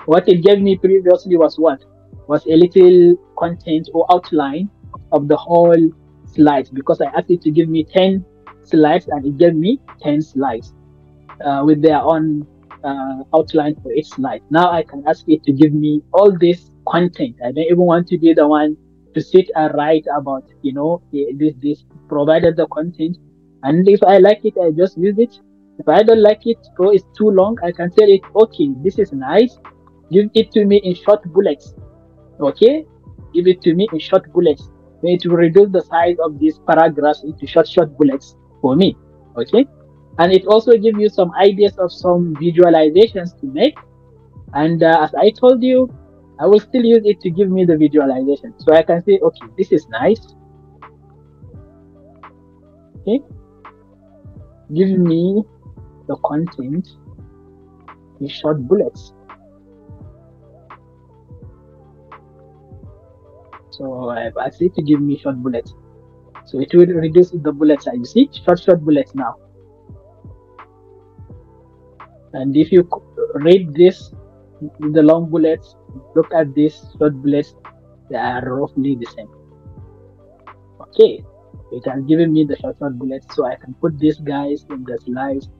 What it gave me previously was what? Was a little content or outline of the whole slides, because I asked it to give me 10 slides and it gave me 10 slides with their own outline for each slide. Now I can ask it to give me all this content. I don't even want to be the one to sit and write about, this provided the content. And if I like it, I just use it. If I don't like it or it's too long, I can tell it, okay, this is nice. Give it to me in short bullets. Okay? Give it to me in short bullets. Then it will reduce the size of these paragraphs into short bullets for me. Okay? And it also gives you some ideas of some visualizations to make. And as I told you, I will still use it to give me the visualization. So I can say, okay, this is nice. Okay. Give me the content in short bullets. So I've asked it to give me short bullets. So it will reduce the bullets. You see, short bullets now. And if you read this, the long bullets, look at these short bullets, they are roughly the same. Okay, it has given me the short bullets, so I can put these guys in the slides.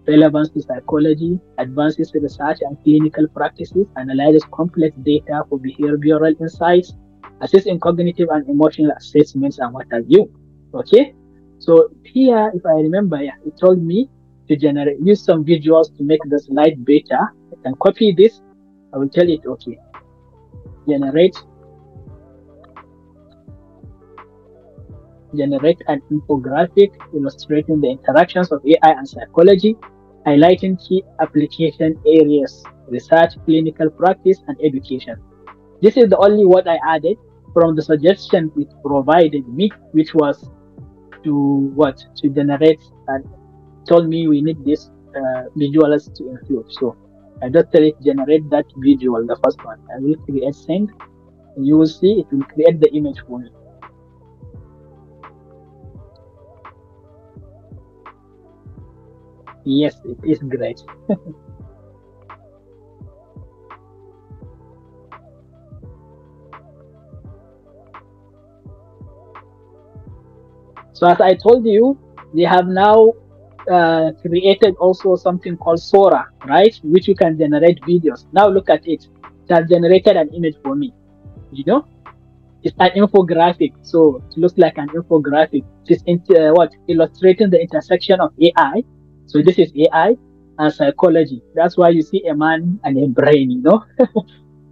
Relevance to psychology, advances in research and clinical practices, analyzes complex data for behavioral insights, assist in cognitive and emotional assessments, and what have you. Okay, so here, if I remember, yeah, it told me to use some visuals to make the slide better. I can copy this. I will tell it, okay, generate an infographic illustrating the interactions of AI and psychology, highlighting key application areas, research, clinical practice, and education. This is the only what I added from the suggestion it provided me, which was to generate, and told me we need this visuals to include. So I just tell it generate that visual, the first one. I will create send, and you will see it will create the image for me. Yes, it is great. So as I told you, they have now created also something called Sora, right? Which you can generate videos. Now look at it. It has generated an image for me. It's an infographic. So it looks like an infographic. It's illustrating the intersection of AI. So this is AI and psychology. That's why you see a man and a brain,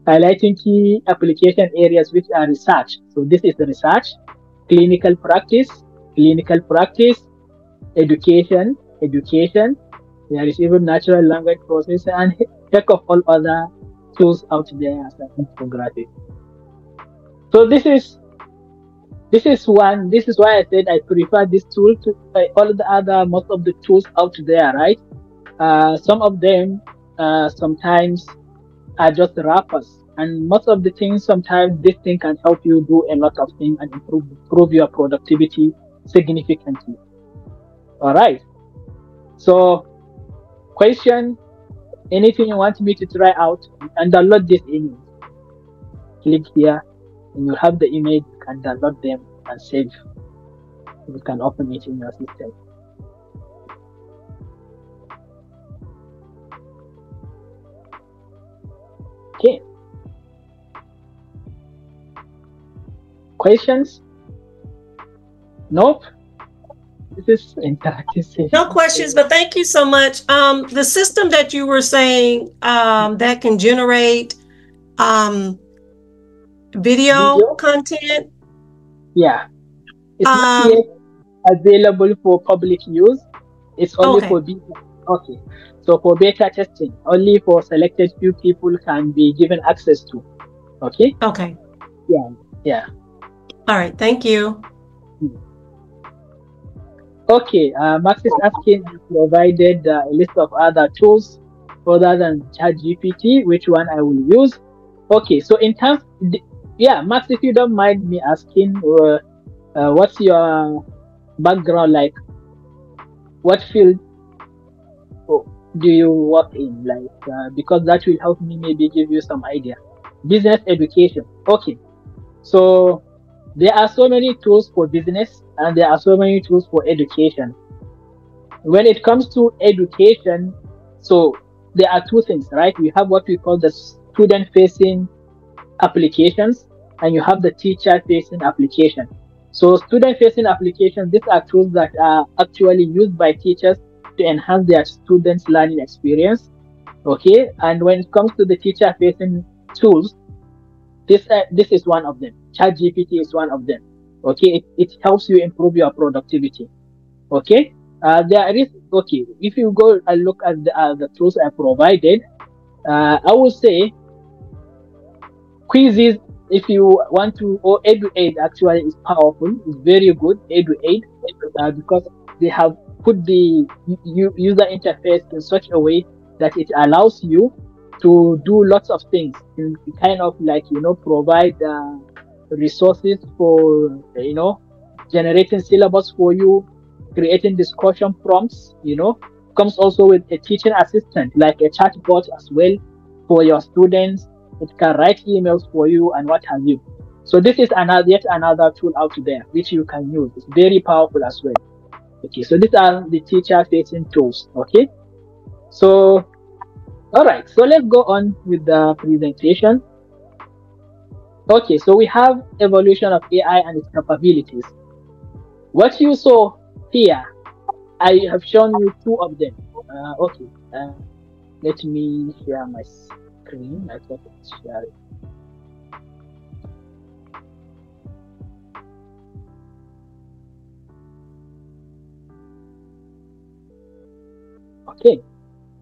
highlighting key application areas which are research. So this is the research, clinical practice, education. There is even natural language processing and check of all other tools out there as an infographic. So this is This is one. This is why I said I prefer this tool to all the other, most of the tools out there, right? Some of them sometimes are just wrappers, and most of the things sometimes this thing can help you do a lot of things and improve your productivity significantly. All right. So, question: anything you want me to try out, you can download this image. Click here, and you have the image. You can download them and save. You can open it in your system. Okay. Questions? Nope. This is interactive session. No questions, but thank you so much. The system that you were saying that can generate video content. Yeah. It's not yet available for public use. It's only for beta. Okay. So for beta testing, only for selected few people can be given access to. Okay? Okay. Yeah. Yeah. All right. Thank you. Okay. Max is asking, you provided a list of other tools other than ChatGPT. Which one I will use? Okay. So in terms, yeah, Max, if you don't mind me asking, what's your background like? What field do you work in? Like, because that will help me maybe give you some idea. Business education. Okay. So there are so many tools for business and there are so many tools for education. When it comes to education, so there are two things, right? We have what we call the student facing applications and you have the teacher facing application. So student facing applications, these are tools that are actually used by teachers to enhance their students' learning experience. Okay, and when it comes to the teacher facing tools, this is one of them. ChatGPT is one of them. Okay, it helps you improve your productivity. Okay, there is, okay, if you go and look at the tools I provided, I would say quizzes, if you want to, or EduAid actually is powerful, it's very good, EduAid, because they have put the user interface in such a way that it allows you to do lots of things, in kind of like, provide resources for, generating syllabus for you, creating discussion prompts, comes also with a teaching assistant, like a chatbot as well for your students. It can write emails for you and what have you. So this is yet another tool out there which you can use. It's very powerful as well. Okay, so these are the teacher-facing tools. Okay, so all right, so let's go on with the presentation. Okay, so we have evolution of AI and its capabilities. What you saw here, I have shown you two of them. Okay, let me share my screen. I thought it's sharing. Okay,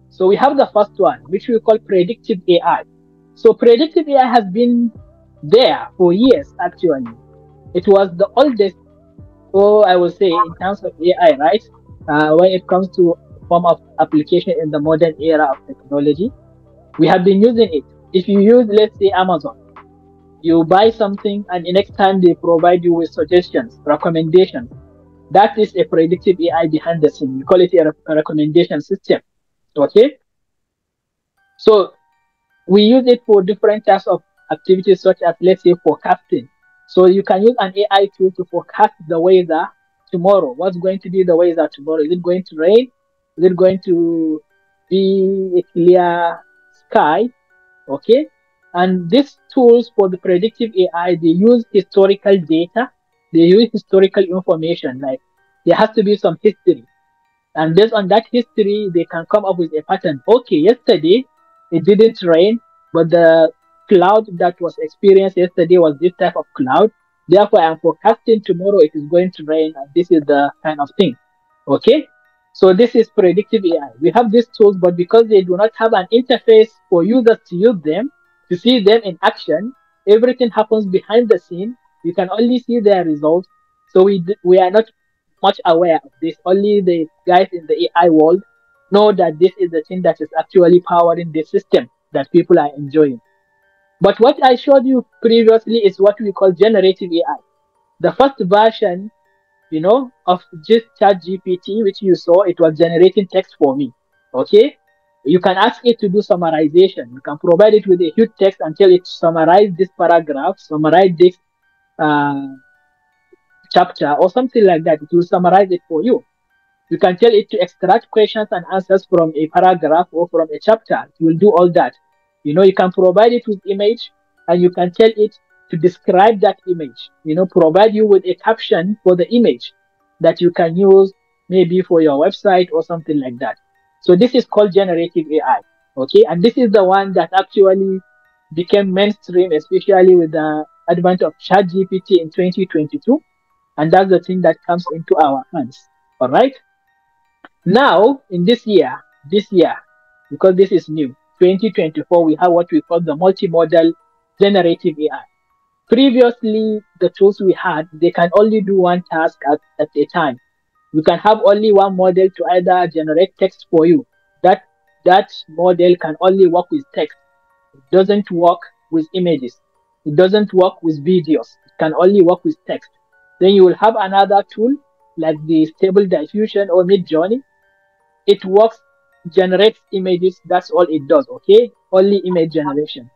so we have the first one, which we call predictive AI. So predictive AI has been there for years, actually. It was the oldest, or I would say, in terms of AI, right? When it comes to form of application in the modern era of technology, we have been using it. If you use, let's say, Amazon, you buy something and the next time they provide you with suggestions, recommendations. That is a predictive AI behind the scene. We call it a recommendation system. Okay. So we use it for different types of activities, such as, let's say, forecasting. So you can use an AI tool to forecast the weather tomorrow. What's going to be the weather tomorrow? Is it going to rain? Is it going to be a clear sky? Okay. And these tools for the predictive AI, they use historical data. They use historical information. Like, there has to be some history. And based on that history, they can come up with a pattern. Okay, yesterday it didn't rain, but the cloud that was experienced yesterday was this type of cloud. Therefore, I'm forecasting tomorrow it is going to rain, and this is the kind of thing. Okay, so this is predictive AI. We have these tools, but because they do not have an interface for users to use them, to see them in action, everything happens behind the scene. You can only see their results. So we are not much aware of this. Only the guys in the AI world know that this is the thing that is actually powering the system that people are enjoying. But what I showed you previously is what we call generative AI. The first version, of just chat GPT, which you saw, it was generating text for me. Okay. You can ask it to do summarization. You can provide it with a huge text and tell it to summarize this paragraph, summarize this uh, chapter, or something like that. It will summarize it for you. You can tell it to extract questions and answers from a paragraph or from a chapter. It will do all that. You can provide it with image, and you can tell it to describe that image. Provide you with a caption for the image that you can use maybe for your website or something like that. So this is called generative AI. Okay, and this is the one that actually became mainstream, especially with the advent of ChatGPT in 2022, and that's the thing that comes into our hands. All right. Now, in this year, because this is new, 2024, we have what we call the multimodal generative AI. Previously, the tools we had, they can only do one task at a time. You can have only one model to either generate text for you. That that model can only work with text. It doesn't work with images. It doesn't work with videos. It can only work with text. Then you will have another tool like the Stable Diffusion or Midjourney. It works, generates images. That's all it does. Okay, only image generation.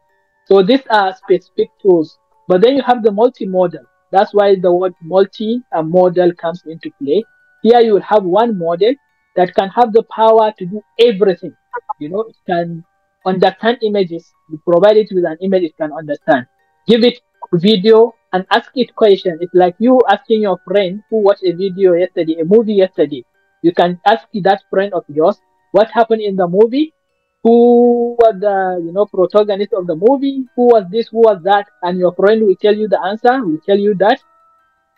So these are specific tools. But then you have the multimodal. That's why the word multi and model comes into play. Here you will have one model that can have the power to do everything. It can understand images. You provide it with an image, it can understand. Give it video and ask it question. It's like you asking your friend who watched a video yesterday, a movie yesterday. You can ask that friend of yours what happened in the movie, who was the protagonist of the movie, who was this, who was that, and your friend will tell you the answer, will tell you that.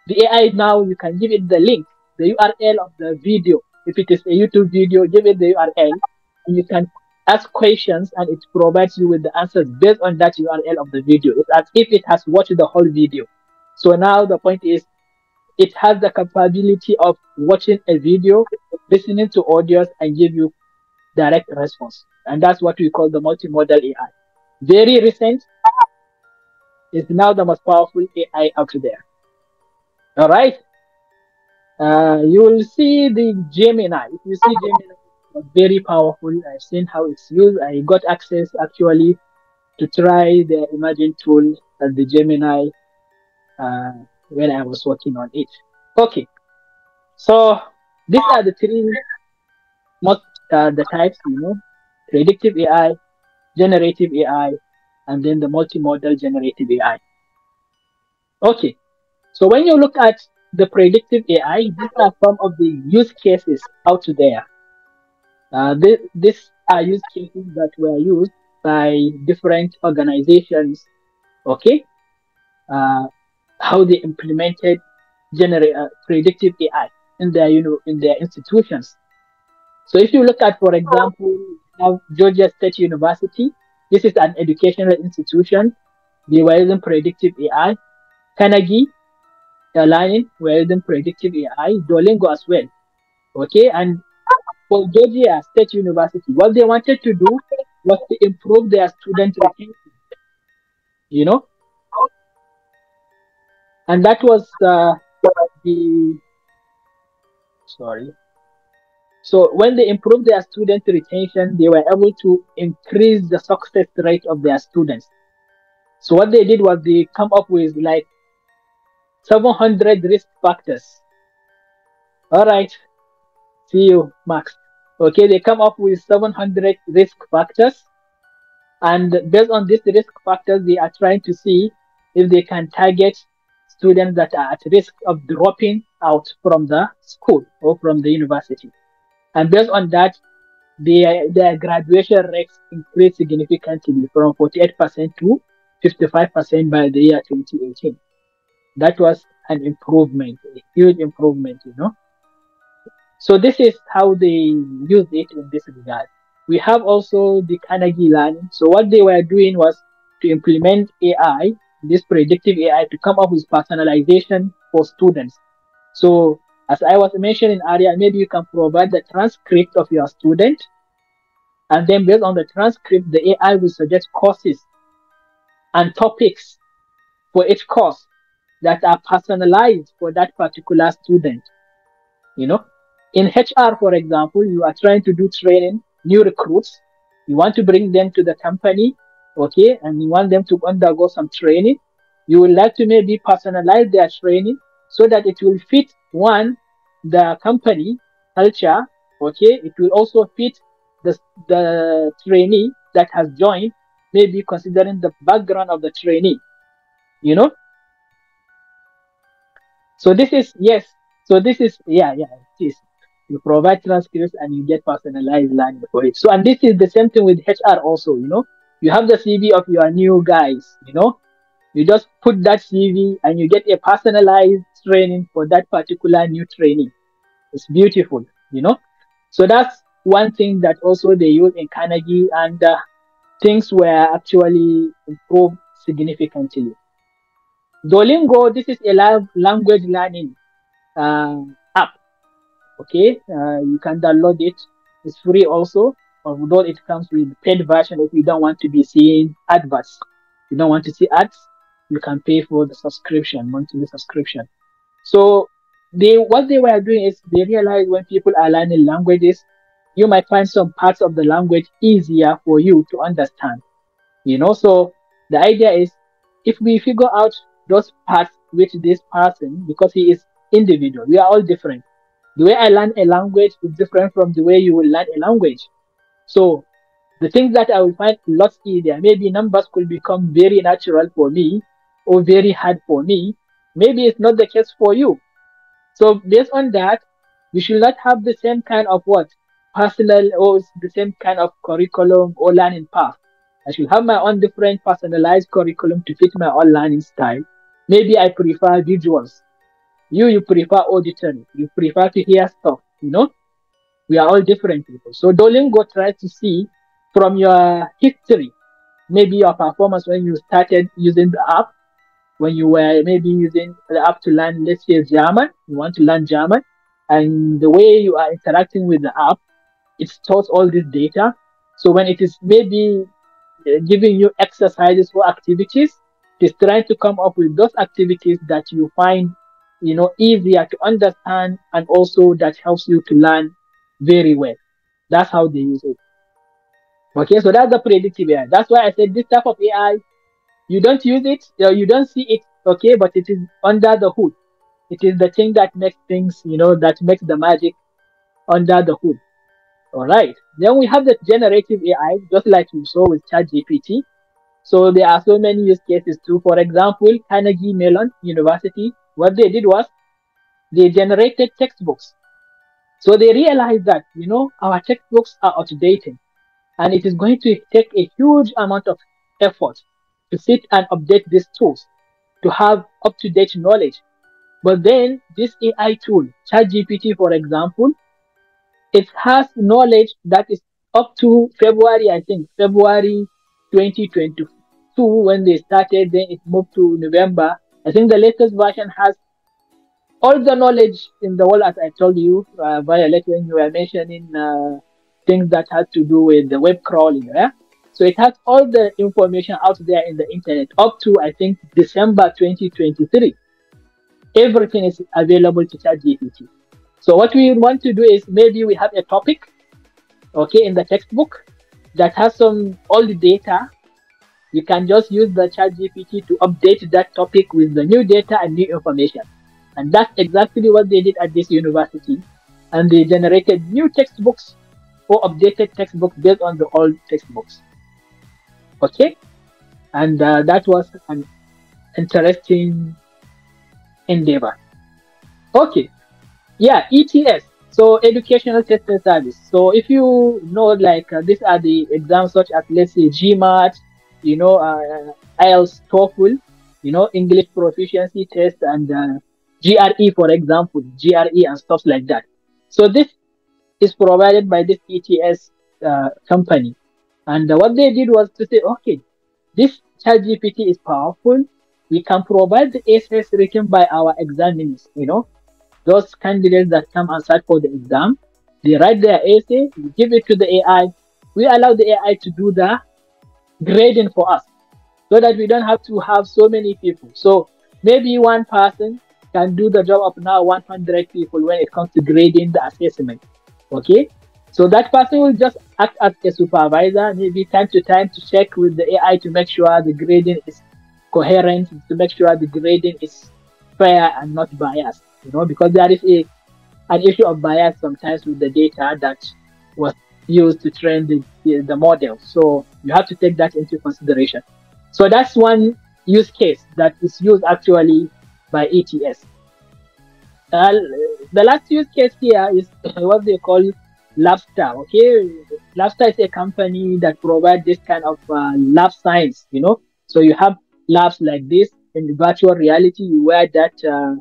The AI now, you can give it the link, the URL of the video. If it is a YouTube video, give it the URL, and you can ask questions, and it provides you with the answers based on that URL of the video. It's as if it has watched the whole video. So now the point is, it has the capability of watching a video, listening to audios, and give you direct response. And that's what we call the multimodal AI. Very recent, is now the most powerful AI out there. All right. You will see the Gemini. If you see Gemini, it's very powerful. I've seen how it's used. I got access actually to try the Imagine tool at the Gemini when I was working on it. Okay. So these are the three most the types, predictive AI, generative AI, and then the multimodal generative AI. Okay, so when you look at the predictive AI, these are some of the use cases out there. These are use cases that were used by different organizations. Okay, uh, how they implemented predictive AI in their in their institutions. So if you look at, for example, Georgia State University, this is an educational institution. They were using predictive AI. Carnegie Learning were using predictive AI. Duolingo as well. Okay, and for Georgia State University, what they wanted to do was to improve their student retention. You know, and that was the sorry. So when they improved their student retention, they were able to increase the success rate of their students. So what they did was they come up with like 700 risk factors. All right, see you, Max. Okay, they come up with 700 risk factors, and based on these risk factors, they are trying to see if they can target students that are at risk of dropping out from the school or from the university. And based on that, their graduation rates increased significantly from 48% to 55% by the year 2018. That was an improvement, a huge improvement. So this is how they used it in this regard. We have also the Carnegie Learning. So what they were doing was to implement AI this predictive AI to come up with personalization for students. So as I was mentioning earlier, maybe you can provide the transcript of your student, and then based on the transcript, the AI will suggest courses and topics for each course that are personalized for that particular student. You know, in HR, for example, you are trying to do training, new recruits, you want to bring them to the company, okay, and you want them to undergo some training. You would like to maybe personalize their training so that it will fit one, the company culture, okay, it will also fit the trainee that has joined, maybe considering the background of the trainee, you know. So this is, yes. So this is, yeah, it is. You provide transcripts and you get personalized learning for it. So, and this is the same thing with HR also, you know. You have the CV of your new guys, you know. You just put that CV and you get a personalized training for that particular new trainee. It's beautiful, you know. So that's one thing that also they use in Carnegie, and things were actually improved significantly. Duolingo, this is a language learning uh, app. Okay, you can download it. It's free also, although it comes with paid version if you don't want to be seeing adverts. You don't want to see ads, you can pay for the subscription, monthly subscription. So what they were doing is they realized when people are learning languages, you might find some parts of the language easier for you to understand. You know, so the idea is if we figure out those parts which this person, because he is individual, we are all different. The way I learn a language is different from the way you will learn a language. So the things that I will find lots easier, maybe numbers could become very natural for me or very hard for me. Maybe it's not the case for you. So based on that, we should not have the same kind of what personal or the same kind of curriculum or learning path. I should have my own different personalized curriculum to fit my own learning style. Maybe I prefer visuals. You prefer auditory. You prefer to hear stuff. You know, we are all different people. So Duolingo tries to see from your history, maybe your performance when you started using the app, when you were maybe using the app to learn, let's say German, you want to learn German, and the way you are interacting with the app, it stores all this data. So when it is maybe giving you exercises or activities, it is trying to come up with those activities that you find, you know, easier to understand and also that helps you to learn very well. That's how they use it. Okay, so that's the predictive AI. That's why I said this type of AI, you don't use it, you don't see it, okay, but it is under the hood. It is the thing that makes things, you know, that makes the magic under the hood. All right. Then we have the generative AI, just like you saw with ChatGPT. So there are so many use cases too. For example, Carnegie Mellon University, what they did was they generated textbooks. So they realized that, you know, our textbooks are outdated and it is going to take a huge amount of effort to sit and update these tools to have up-to-date knowledge. But then this AI tool, ChatGPT, for example, it has knowledge that is up to February, I think, February 2022 when they started, then it moved to November. I think the latest version has all the knowledge in the world, as I told you, Violet, when you were mentioning things that had to do with the web crawling. Yeah? So it has all the information out there in the internet up to, I think, December 2023. Everything is available to ChatGPT. So what we want to do is maybe we have a topic, okay, in the textbook that has some old data. You can just use the ChatGPT to update that topic with the new data and new information. And that's exactly what they did at this university. And they generated new textbooks or updated textbooks based on the old textbooks. Okay? And that was an interesting endeavor. Okay. Yeah, ETS. So educational testing service. So if you know, like these are the exams such as, let's say, GMAT, you know, IELTS, TOEFL, you know, English proficiency test, and GRE, for example, GRE and stuff like that. So this is provided by this ETS company. And what they did was to say, okay, this ChatGPT is powerful. we can provide the essays written by our examiners, those candidates that come and start for the exam. They write their essay, we give it to the AI. We allow the AI to do the grading for us so that we don't have to have so many people. So maybe one person can do the job of now 100 people when it comes to grading the assessment. Okay? So that person will just act as a supervisor, maybe time to time to check with the AI to make sure the grading is coherent, to make sure the grading is fair and not biased. Because there is an issue of bias sometimes with the data that was used to train the model. So you have to take that into consideration. So that's one use case that is used actually by ETS. The last use case here is what they call Labstar. Okay, Labstar is a company that provides this kind of lab science. So you have labs like this in virtual reality. You wear that.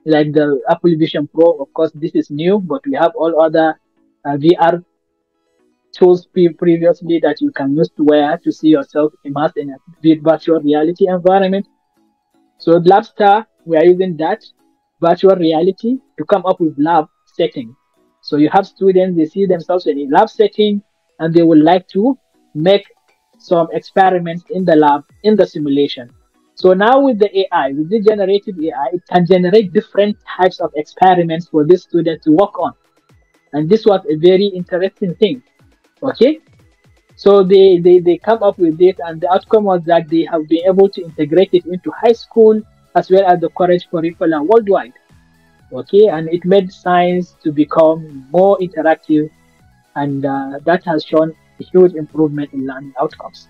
Like the Apple Vision Pro, of course, this is new, but we have all other VR tools previously that you can use to wear to see yourself immersed in a virtual reality environment. So Labstar, we are using that virtual reality to come up with lab setting. So you have students, they see themselves in a lab setting and they would like to make some experiments in the lab, in the simulation. So now with the AI, with the generative AI, it can generate different types of experiments for this student to work on. And this was a very interesting thing. Okay? So they come up with this, and the outcome was that they have been able to integrate it into high school as well as the college curriculum worldwide. Okay? And it made science to become more interactive, and that has shown a huge improvement in learning outcomes.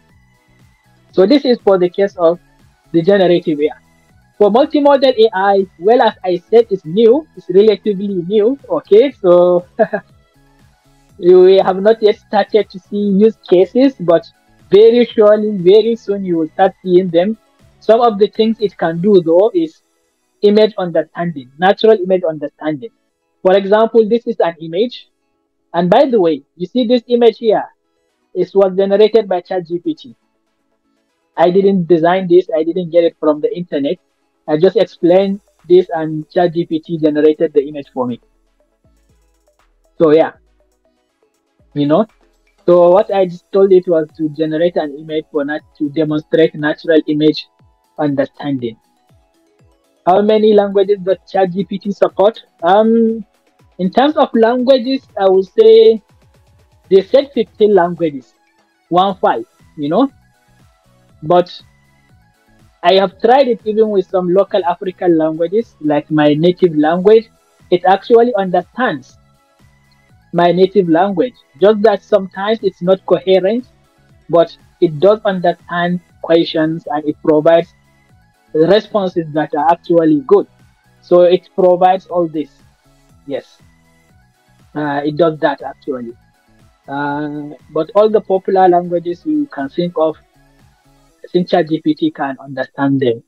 So this is for the case of the generative AI. For multimodal AI, well, as I said, it's new. It's relatively new. Okay, so we have not yet started to see use cases, but very surely, very soon you will start seeing them. Some of the things it can do, though, is image understanding, natural image understanding. For example, this is an image. And by the way, you see this image here? It was generated by ChatGPT. I didn't design this. I didn't get it from the internet. I just explained this and ChatGPT generated the image for me. So yeah, So what I just told it was to generate an image to demonstrate natural image understanding. How many languages does ChatGPT support? In terms of languages, I would say they said 15 languages, 15, But I have tried it even with some local African languages, like my native language. It actually understands my native language. Just that sometimes it's not coherent, but it does understand questions and it provides responses that are actually good. So it provides all this. Yes, it does that actually. But all the popular languages you can think of, I think ChatGPT can understand them.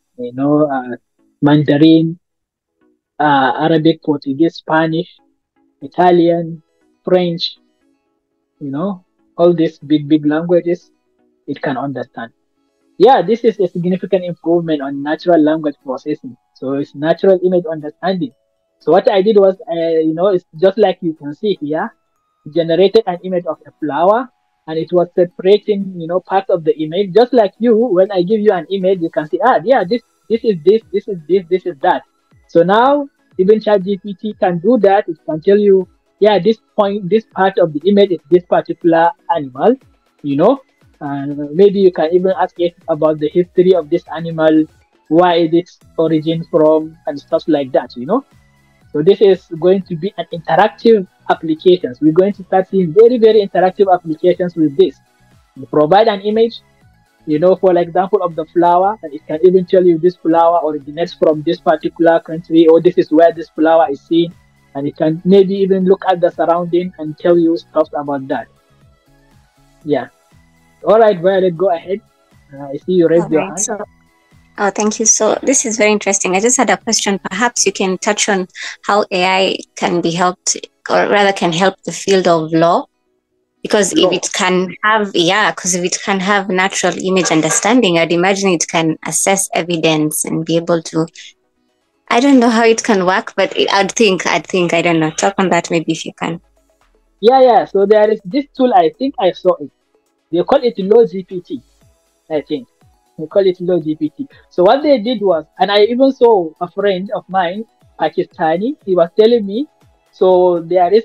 Mandarin, Arabic, Portuguese, Spanish, Italian, French, all these big languages, it can understand. Yeah, this is a significant improvement on natural language processing. So it's natural image understanding. So what I did was, it's just like you can see here, generated an image of a flower, and it was separating, parts of the image. Just like you, when I give you an image, you can see, yeah, this is this is this, this is that. So now, even ChatGPT can do that. It can tell you, yeah, this part of the image is this particular animal, and maybe you can even ask it about the history of this animal, where is its origin from, and stuff like that, So this is going to be an interactive applications. We're going to start seeing very, very interactive applications with this. You provide an image, for example, of the flower, and it can even tell you this flower originates from this particular country, or this is where this flower is seen, and it can maybe even look at the surrounding and tell you stuff about that. Yeah. All right, Violet, go ahead. I see you raised your hand. Oh, thank you. So this is very interesting. I just had a question. Perhaps you can touch on how AI can be helped, or rather can help the field of law. Because law. if it can have, because if it can have natural image understanding, I'd imagine it can assess evidence and be able to. I don't know how it can work, but I'd think, I don't know. Talk on that maybe if you can. Yeah. So there is this tool. I think I saw it. They call it Low GPT. I think they call it Low GPT. So what they did was, and I even saw a friend of mine, Pakistani. He was telling me, so there is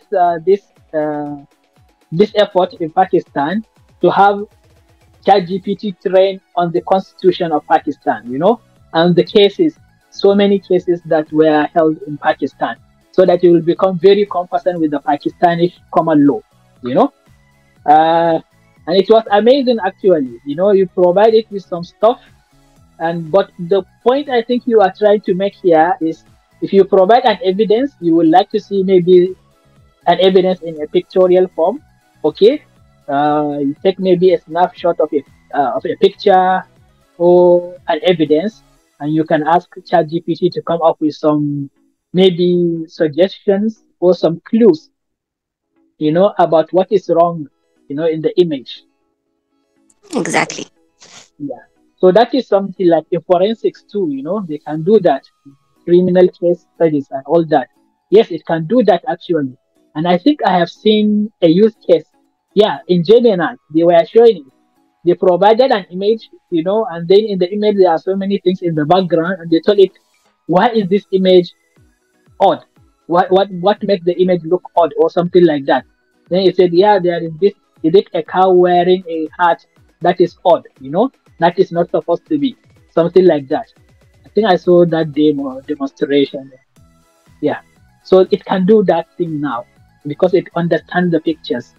this effort in Pakistan to have ChatGPT trained on the constitution of Pakistan, and the cases, so many cases that were held in Pakistan, so that it will become very conversant with the Pakistani common law, you know. And it was amazing actually. You provide it with some stuff, but the point I think you are trying to make here is if you provide an evidence, you would like to see maybe an evidence in a pictorial form. Okay, you take maybe a snapshot of a picture or an evidence, and you can ask ChatGPT to come up with some maybe suggestions or some clues, about what is wrong, in the image. Exactly. Yeah. So that is something like in forensics too, they can do that. Criminal case studies and all that. Yes, it can do that actually. And I think I have seen a use case. Yeah, in Gemini, they were showing it. They provided an image, and then in the image there are so many things in the background, and they told it, why is this image odd? What makes the image look odd or something like that? Then it said, yeah, there is this. Is it a cow wearing a hat that is odd? That is not supposed to be something like that. I think I saw that demonstration. Yeah, so it can do that thing now because it understands the pictures.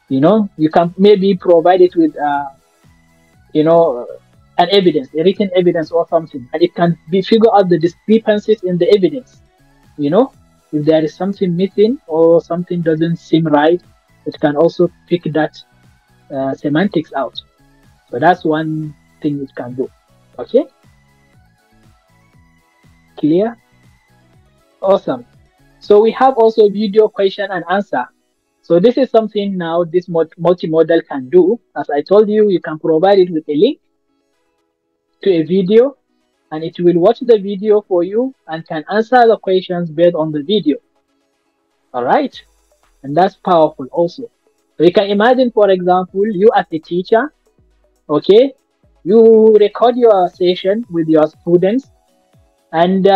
You can maybe provide it with an evidence, a written evidence or something, and it can figure out the discrepancies in the evidence. If there is something missing or something doesn't seem right, it can also pick that semantics out. So that's one thing it can do. Okay, clear? Awesome. So we have also video question and answer. So this is something now this multimodal can do. As I told you, you can provide it with a link to a video, and it will watch the video for you and can answer the questions based on the video. All right, and that's powerful also. So you can imagine, for example, you as a teacher, okay, you record your session with your students, and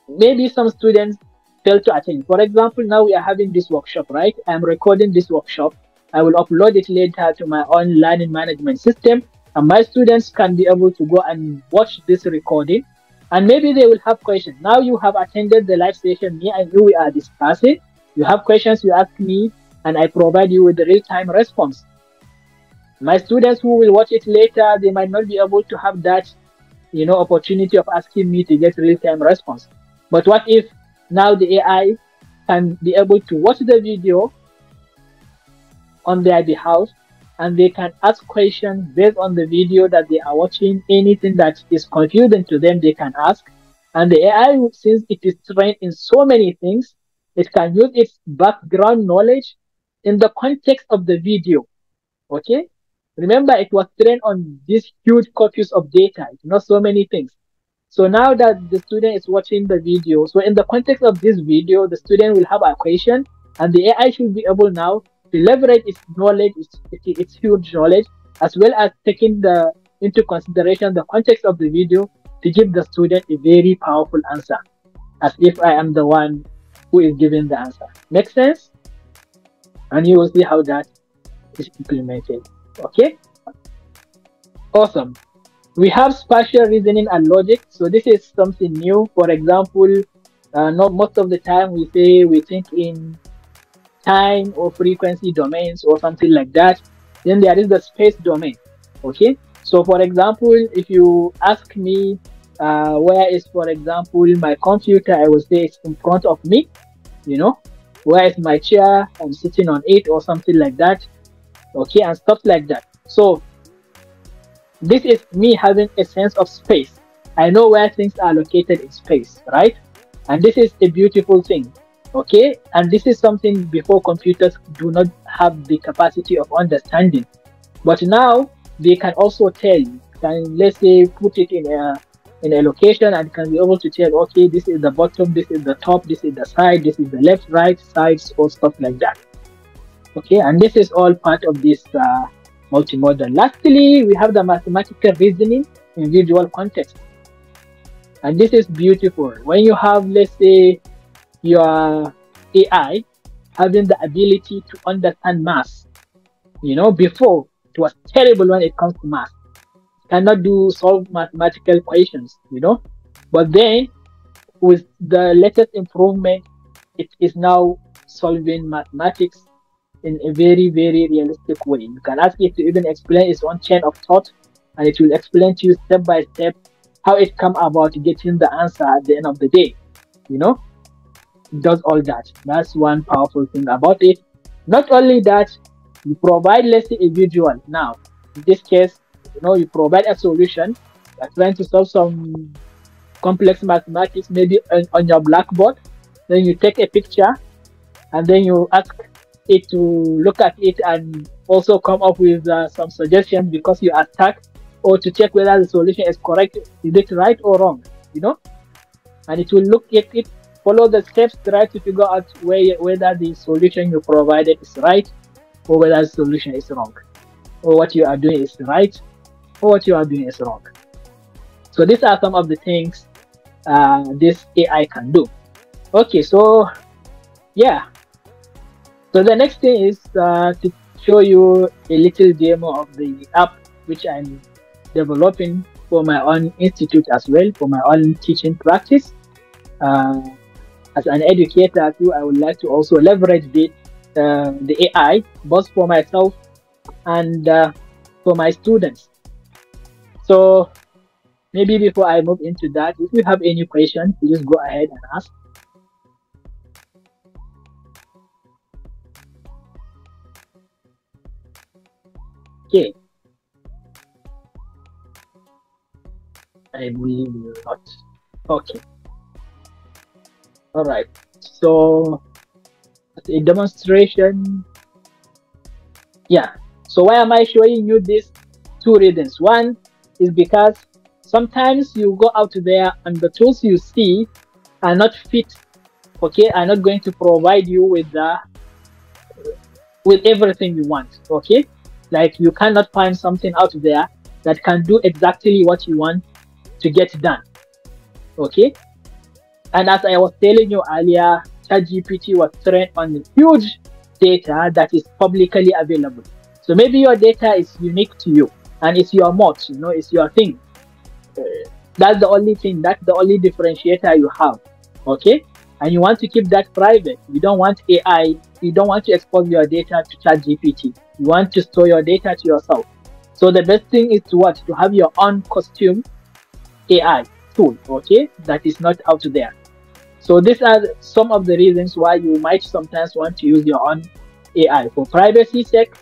maybe some students fail to attend. For example, now we are having this workshop, right? I'm recording this workshop. I will upload it later to my own learning management system, and my students can be able to go and watch this recording, and maybe they will have questions. Now you have attended the live session, me and you, we are discussing. You have questions, you ask me, and I provide you with the real-time response. My students who will watch it later, they might not be able to have that, opportunity of asking me to get real-time response. But what if now the AI can be able to watch the video on their behalf, and they can ask questions based on the video that they are watching. Anything that is confusing to them, they can ask. And the AI, since it is trained in so many things, it can use its background knowledge in the context of the video. Okay? Remember, it was trained on this huge corpus of data, so many things. So now that the student is watching the video, so in the context of this video, the student will have a question, and the AI should be able now to leverage its knowledge, its huge knowledge, as well as taking into consideration the context of the video to give the student a very powerful answer, as if I am the one who is giving the answer. Make sense? And you will see how that is implemented. Okay? Awesome. We have spatial reasoning and logic. So this is something new. For example, not most of the time we say we think in time or frequency domains or something like that. Then there is the space domain. Okay, so for example, if you ask me where is, for example, my computer, I will say it's in front of me. Where is my chair, I'm sitting on it, or something like that. Okay, and stuff like that. So this is me having a sense of space. I know where things are located in space, right? And this is a beautiful thing. Okay, and this is something before computers do not have the capacity of understanding. But now they can also tell you, can, let's say, put it in a location and can be able to tell, okay, this is the bottom, this is the top, this is the side, this is the left, right, sides, or stuff like that. Okay, and this is all part of this multimodal. Lastly, we have the mathematical reasoning in visual context. And this is beautiful. When you have, let's say, your AI having the ability to understand math, you know, before it was terrible when it comes to math. Cannot solve mathematical equations, you know. But then with the latest improvement, it is now solving mathematics in a very, very realistic way. You can ask it to even explain its own chain of thought, and it will explain to you step by step how it come about getting the answer at the end of the day. You know, it does all that. That's one powerful thing about it. Not only that, you provide, let's say, a visual. Now, in this case, you know, you provide a solution. You're trying to solve some complex mathematics, maybe on your blackboard. Then you take a picture, and then you ask it to look at it and also come up with some suggestions because you are stuck, or to check whether the solution is correct. Is it right or wrong? You know, and it will look at it, follow the steps, try to figure out whether the solution you provided is right, or whether the solution is wrong, or what you are doing is right, or what you are doing is wrong. So these are some of the things this AI can do. Okay, so yeah. So the next thing is to show you a little demo of the app which I'm developing for my own institute as well, for my own teaching practice. As an educator too, I would like to also leverage the AI both for myself and for my students. So maybe before I move into that, if you have any questions, please go ahead and ask. Okay. I believe you're not. Okay. All right. So a demonstration. Yeah. So why am I showing you this? Two reasons. One is because sometimes you go out there and the tools you see are not fit, okay, are not going to provide you with everything you want, okay. Like you cannot find something out there that can do exactly what you want to get done, okay. And as I was telling you earlier, ChatGPT was trained on huge data that is publicly available. So maybe your data is unique to you and it's your mode, you know, it's your thing. That's the only thing, that's the only differentiator you have, okay. And you want to keep that private. You don't want AI, you don't want to expose your data to ChatGPT. You want to store your data to yourself. So the best thing is to have your own custom AI tool, okay, that is not out there. So these are some of the reasons why you might sometimes want to use your own AI for privacy sake,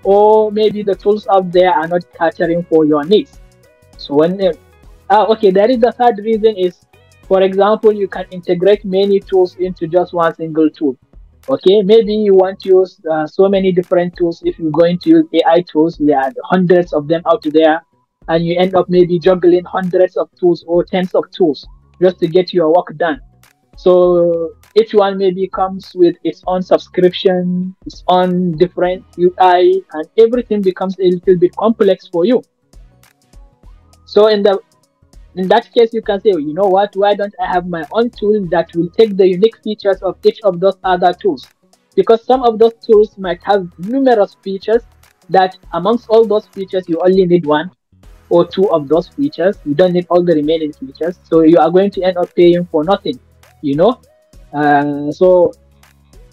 or maybe the tools out there are not catering for your needs. So when okay, there is the third reason is, for example, you can integrate many tools into just one single tool. Okay, maybe you want to use so many different tools. If you're going to use AI tools, there are hundreds of them out there, and you end up maybe juggling hundreds of tools or tens of tools just to get your work done. So each one maybe comes with its own subscription, its own different UI, and everything becomes a little bit complex for you. So in that case, you can say, you know what, why don't I have my own tool that will take the unique features of each of those other tools? Because some of those tools might have numerous features that amongst all those features, you only need one or two of those features. You don't need all the remaining features. So you are going to end up paying for nothing, you know? So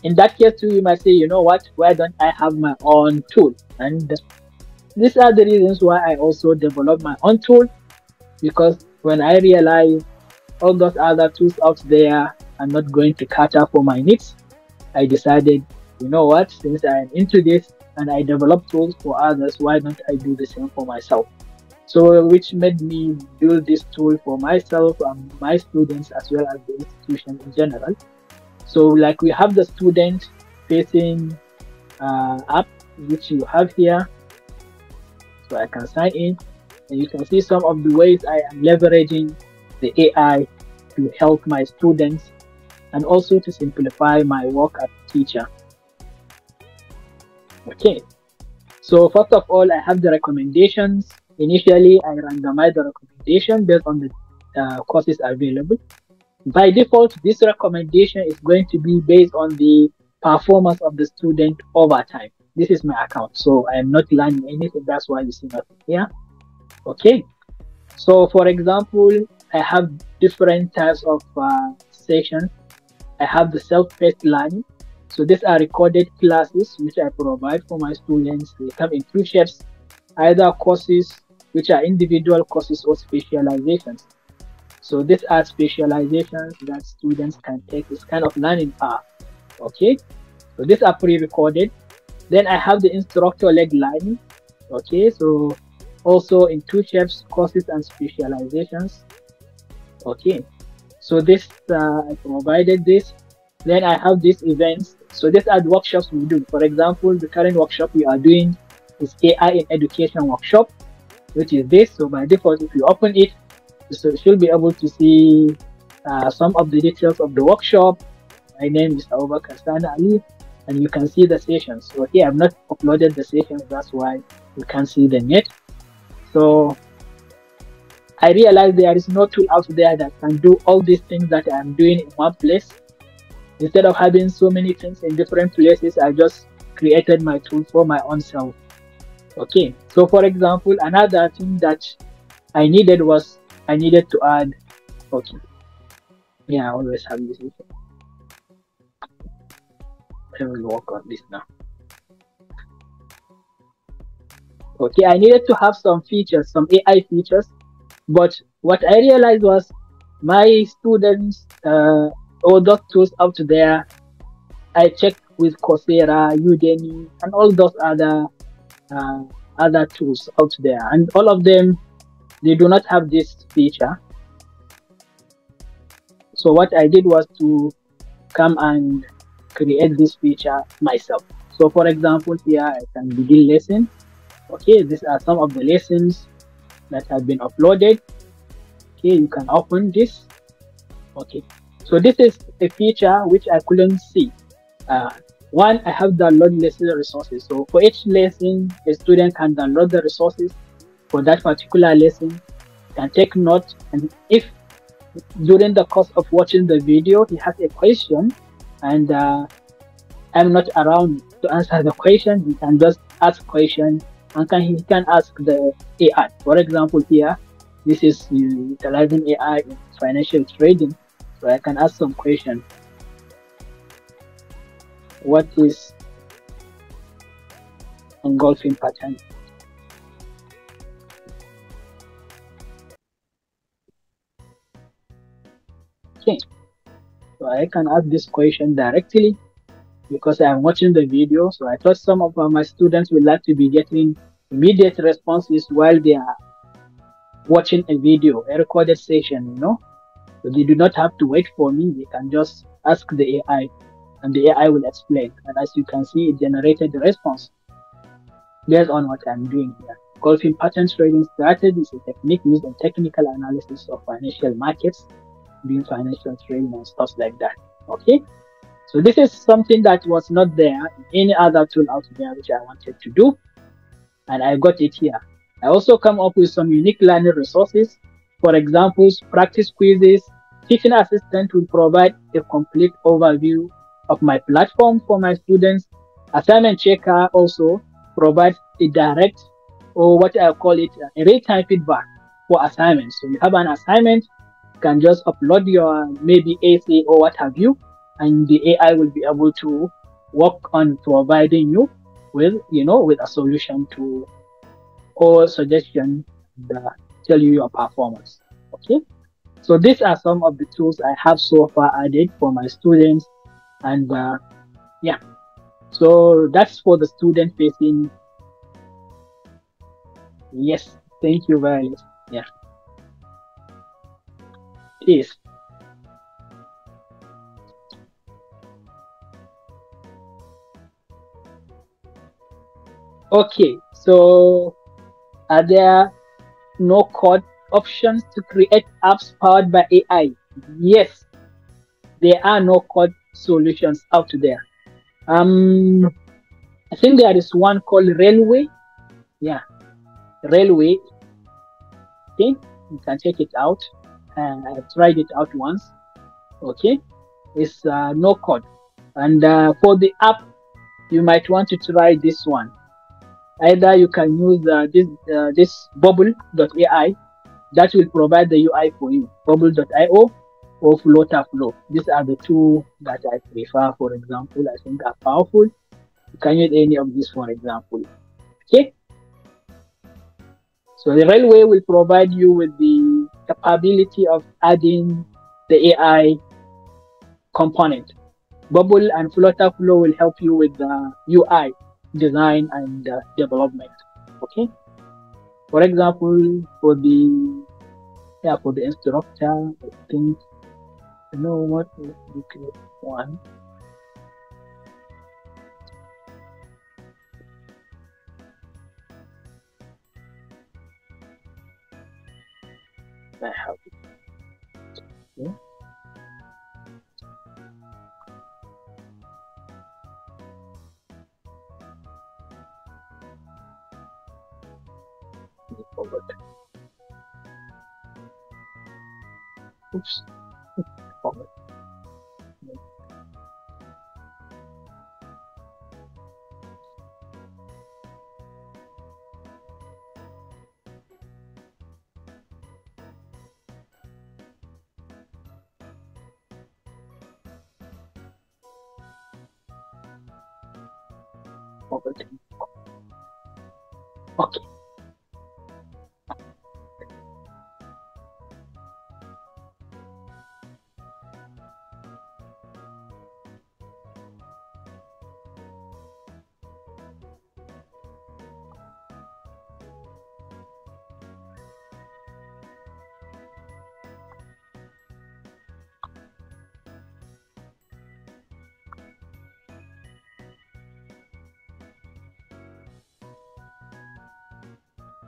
in that case too, you might say, you know what, why don't I have my own tool? And these are the reasons why I also developed my own tool, because when I realized all those other tools out there are not going to cater for my needs, I decided, you know what, since I am into this and I develop tools for others, why don't I do the same for myself? So which made me build this tool for myself and my students as well as the institution in general. So like we have the student facing app which you have here. So I can sign in, and you can see some of the ways I am leveraging the AI to help my students and also to simplify my work as a teacher. Okay, so first of all, I have the recommendations. Initially, I randomize the recommendation based on the courses available. By default, this recommendation is going to be based on the performance of the student over time. This is my account, so I am not learning anything. That's why you see nothing here. Okay, so for example, I have different types of sessions. I have the self-paced learning. So these are recorded classes which I provide for my students. They come in two shapes, either courses which are individual courses or specializations. So these are specializations that students can take. It's kind of learning path. Okay, so these are pre-recorded. Then I have the instructor-led learning. Okay, so also in two shapes, courses and specializations. Okay, so this I provided this. Then I have these events. So these are the workshops we do. For example, the current workshop we are doing is AI in education workshop, which is this. So by default, if you open it, so you should be able to see some of the details of the workshop. My name is Abubakar Sana Ali, and you can see the sessions. So here I've not uploaded the sessions, that's why you can't see them yet. So I realized there is no tool out there that can do all these things that I'm doing in one place. Instead of having so many things in different places, I just created my tool for my own self. Okay, so for example, another thing that I needed was I needed to add, okay, yeah, I always have this. I will work on this now. Okay, I needed to have some features, some AI features, but what I realized was my students, all those tools out there, I checked with Coursera, Udemy, and all those uh, other tools out there, and all of them they do not have this feature. So what I did was to come and create this feature myself. So for example, here I can begin lesson. Okay, these are some of the lessons that have been uploaded. Okay, you can open this. Okay, so this is a feature which I couldn't see. Uh, One, I have download lesson resources. So for each lesson, a student can download the resources for that particular lesson, can take note, and if during the course of watching the video he has a question and I'm not around to answer the question, he can just ask question and he can ask the AI. For example, here, this is utilizing AI in financial trading. So I can ask some question. What is engulfing pattern? Okay, so I can ask this question directly because I'm watching the video. So I thought some of my students would like to be getting immediate responses while they are watching a video, a recorded session. So they do not have to wait for me. They can just ask the AI and the AI will explain. And as you can see, it generated the response based on what I'm doing here. Golfing pattern trading strategy is a technique used in technical analysis of financial markets, doing financial trading and stuff like that. Okay. So this is something that was not there in any other tool out there which I wanted to do, and I got it here. I also come up with some unique learning resources. For example, practice quizzes. Teaching assistant will provide a complete overview of my platform for my students. Assignment checker also provides a direct, or what I call it, a real-time feedback for assignments. So you have an assignment, you can just upload your maybe essay or what have you, and the AI will be able to work on providing you with a solution to or suggestion that tell you your performance. Okay, so these are some of the tools I have so far added for my students, and yeah, so that's for the student facing. Yes, thank you very much. Yeah, please. Okay, so are there no code options to create apps powered by AI? Yes, there are no code solutions out there. Um, I think there is one called Railway. Yeah, Railway. Okay, you can check it out. I tried it out once. Okay, it's no code, and for the app, you might want to try this one. Either you can use this bubble.ai that will provide the UI for you, bubble.io or Flow. These are the two that I prefer, for example. I think are powerful. You can use any of these, for example. Okay. So the railway will provide you with the capability of adding the AI component. Bubble and Flow will help you with the UI design and development. Okay. For example, for the instructor, I think you know what we create one. I have it. Okay. Forward. Oops. Forward. Forward. Okay.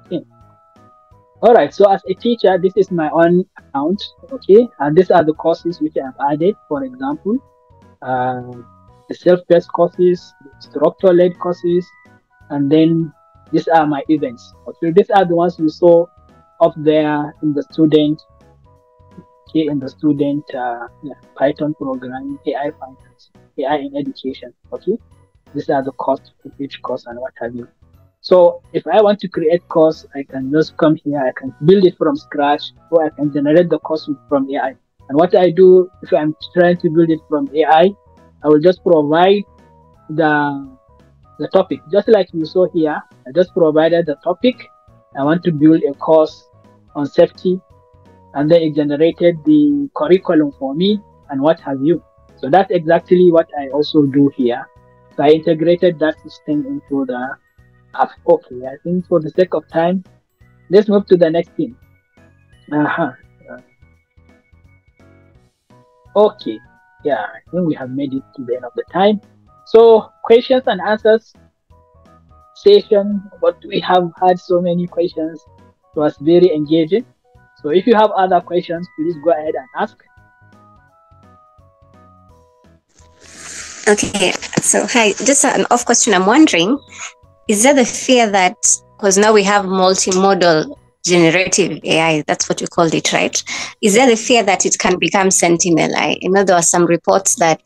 Okay. All right. So as a teacher, this is my own account. Okay, and these are the courses which I have added. For example, uh, the self-paced courses, the instructor-led courses, and then these are my events. Okay, these are the ones you saw up there in the student. Okay, in the student Python programming, AI finance, AI in education. Okay, these are the costs of each course and what have you. So if I want to create course, I can just come here, I can build it from scratch, or I can generate the course from AI. And what I do if I'm trying to build it from I will just provide the the topic. Just like you saw here, I just provided the topic. I want to build a course on safety, and then it generated the curriculum for me and what have you. So that's exactly what I also do here. So I integrated that system into the app. Okay, I think for the sake of time, let's move to the next thing. Uh-huh. Okay, yeah, I think we have made it to the end of the time. So questions and answers session, but we have had so many questions. It was very engaging. So if you have other questions, please go ahead and ask. Okay, so hi, just an off question. I'm wondering, is there the fear that, because now we have multimodal generative AI, that's what you called it, right? Is there the fear that it can become sentinel? I know there were some reports that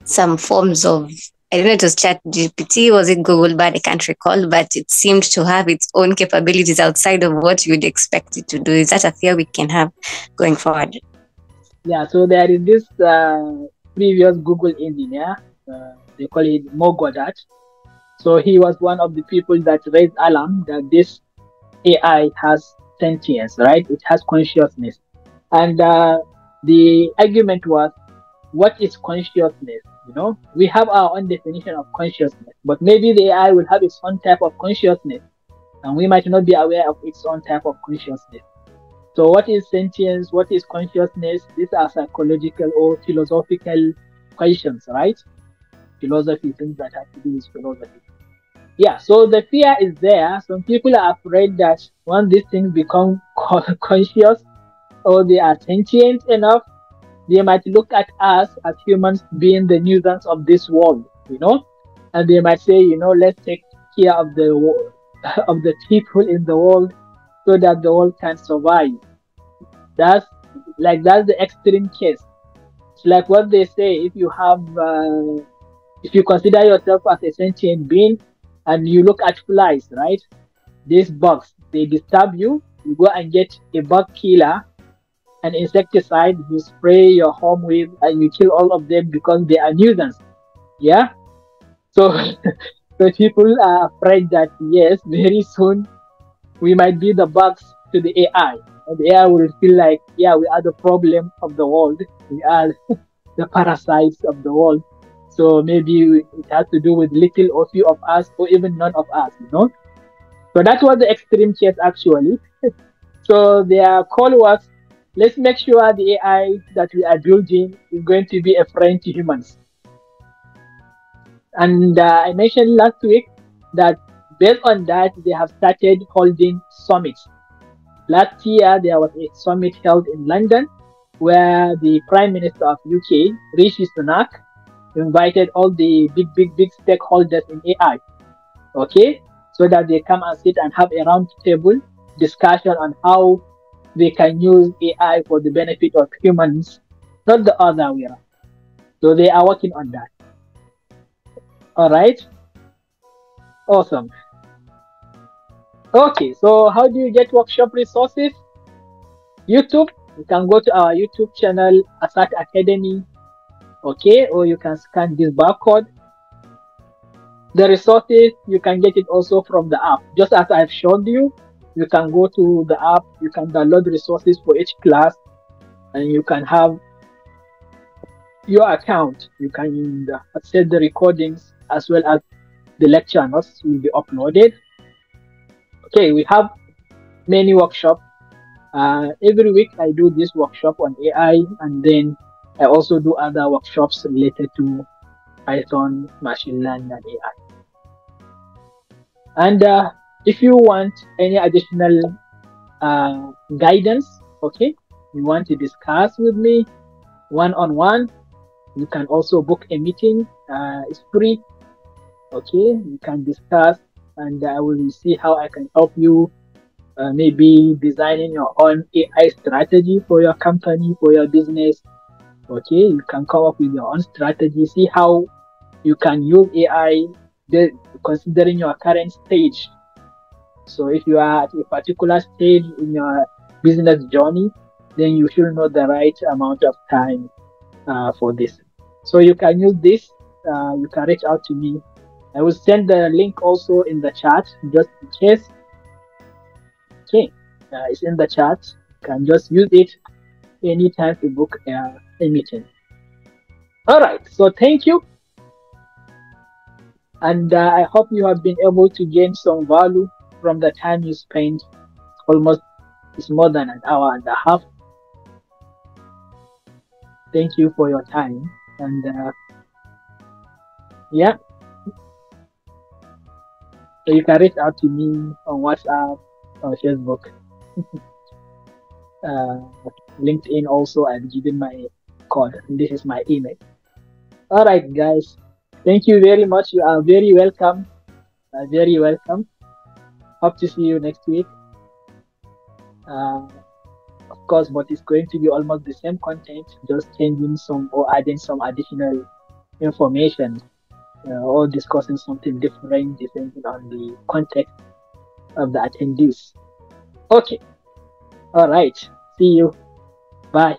some forms of, I don't know, it was Chat GPT, was it Google, but I can't recall, but it seemed to have its own capabilities outside of what you'd expect it to do. Is that a fear we can have going forward? Yeah, so there is this previous Google engineer, they call it Mo Goddard. So he was one of the people that raised alarm that this AI has sentience, right? It has consciousness. And the argument was, what is consciousness? You know, we have our own definition of consciousness, but maybe the AI will have its own type of consciousness, and we might not be aware of its own type of consciousness. So, what is sentience? What is consciousness? These are psychological or philosophical questions, right? Philosophy, things that have to do with philosophy. Yeah, so the fear is there. Some people are afraid that once these things become conscious or they are sentient enough, they might look at us as humans being the nuisance of this world, and they might say, let's take care of the of the people in the world so that the world can survive. That's that's the extreme case. It's like what they say: if you consider yourself as a sentient being, and you look at flies, right? These bugs, they disturb you. You go and get a bug killer, an insecticide you spray your home with, and you kill all of them because they are nuisance. Yeah. So, so people are afraid that yes, very soon we might be the bugs to the AI, and the AI will feel like, yeah, we are the problem of the world. We are the parasites of the world. So maybe it has to do with little or few of us, or even none of us. So that was the extreme case actually. So their call was, let's make sure the AI that we are building is going to be a friend to humans. And I mentioned last week that based on that, they have started holding summits. Last year, there was a summit held in London where the Prime Minister of UK, Rishi Sunak, invited all the big stakeholders in AI, okay, so that they come and sit and have a round table discussion on how they can use AI for the benefit of humans, not the other way around. So they are working on that. All right, awesome. Okay, so how do you get workshop resources? YouTube. You can go to our YouTube channel, Asat Academy, okay, or you can scan this barcode. The resources, you can get it also from the app. Just as I've shown you, you can go to the app, you can download resources for each class, and you can have your account. You can access the recordings as well as the lecture notes will be uploaded. Okay, we have many workshops. Every week I do this workshop on AI, and then I also do other workshops related to Python, machine learning, and AI. And if you want any additional guidance, okay, you want to discuss with me one on one, you can also book a meeting. It's free, okay. You can discuss, and I will see how I can help you. Maybe designing your own AI strategy for your company, for your business. Okay, you can come up with your own strategy. See how you can use AI, considering your current stage. So if you are at a particular stage in your business journey, then you should know the right amount of time for this. So you can use this. You can reach out to me. I will send the link also in the chat just in case. Okay, it's in the chat. You can just use it anytime to book a meeting. All right. So thank you, and I hope you have been able to gain some value from the time you spent. Almost, it's more than an hour and a half. Thank you for your time, and yeah, so you can reach out to me on WhatsApp or Facebook, uh, LinkedIn also. I'm giving my code. This is my email. All right, guys. Thank you very much. You are very welcome. Very welcome. Hope to see you next week. Of course, but it's going to be almost the same content, just changing some or adding some additional information, or discussing something different depending on the context of the attendees. Okay. All right. See you. Bye.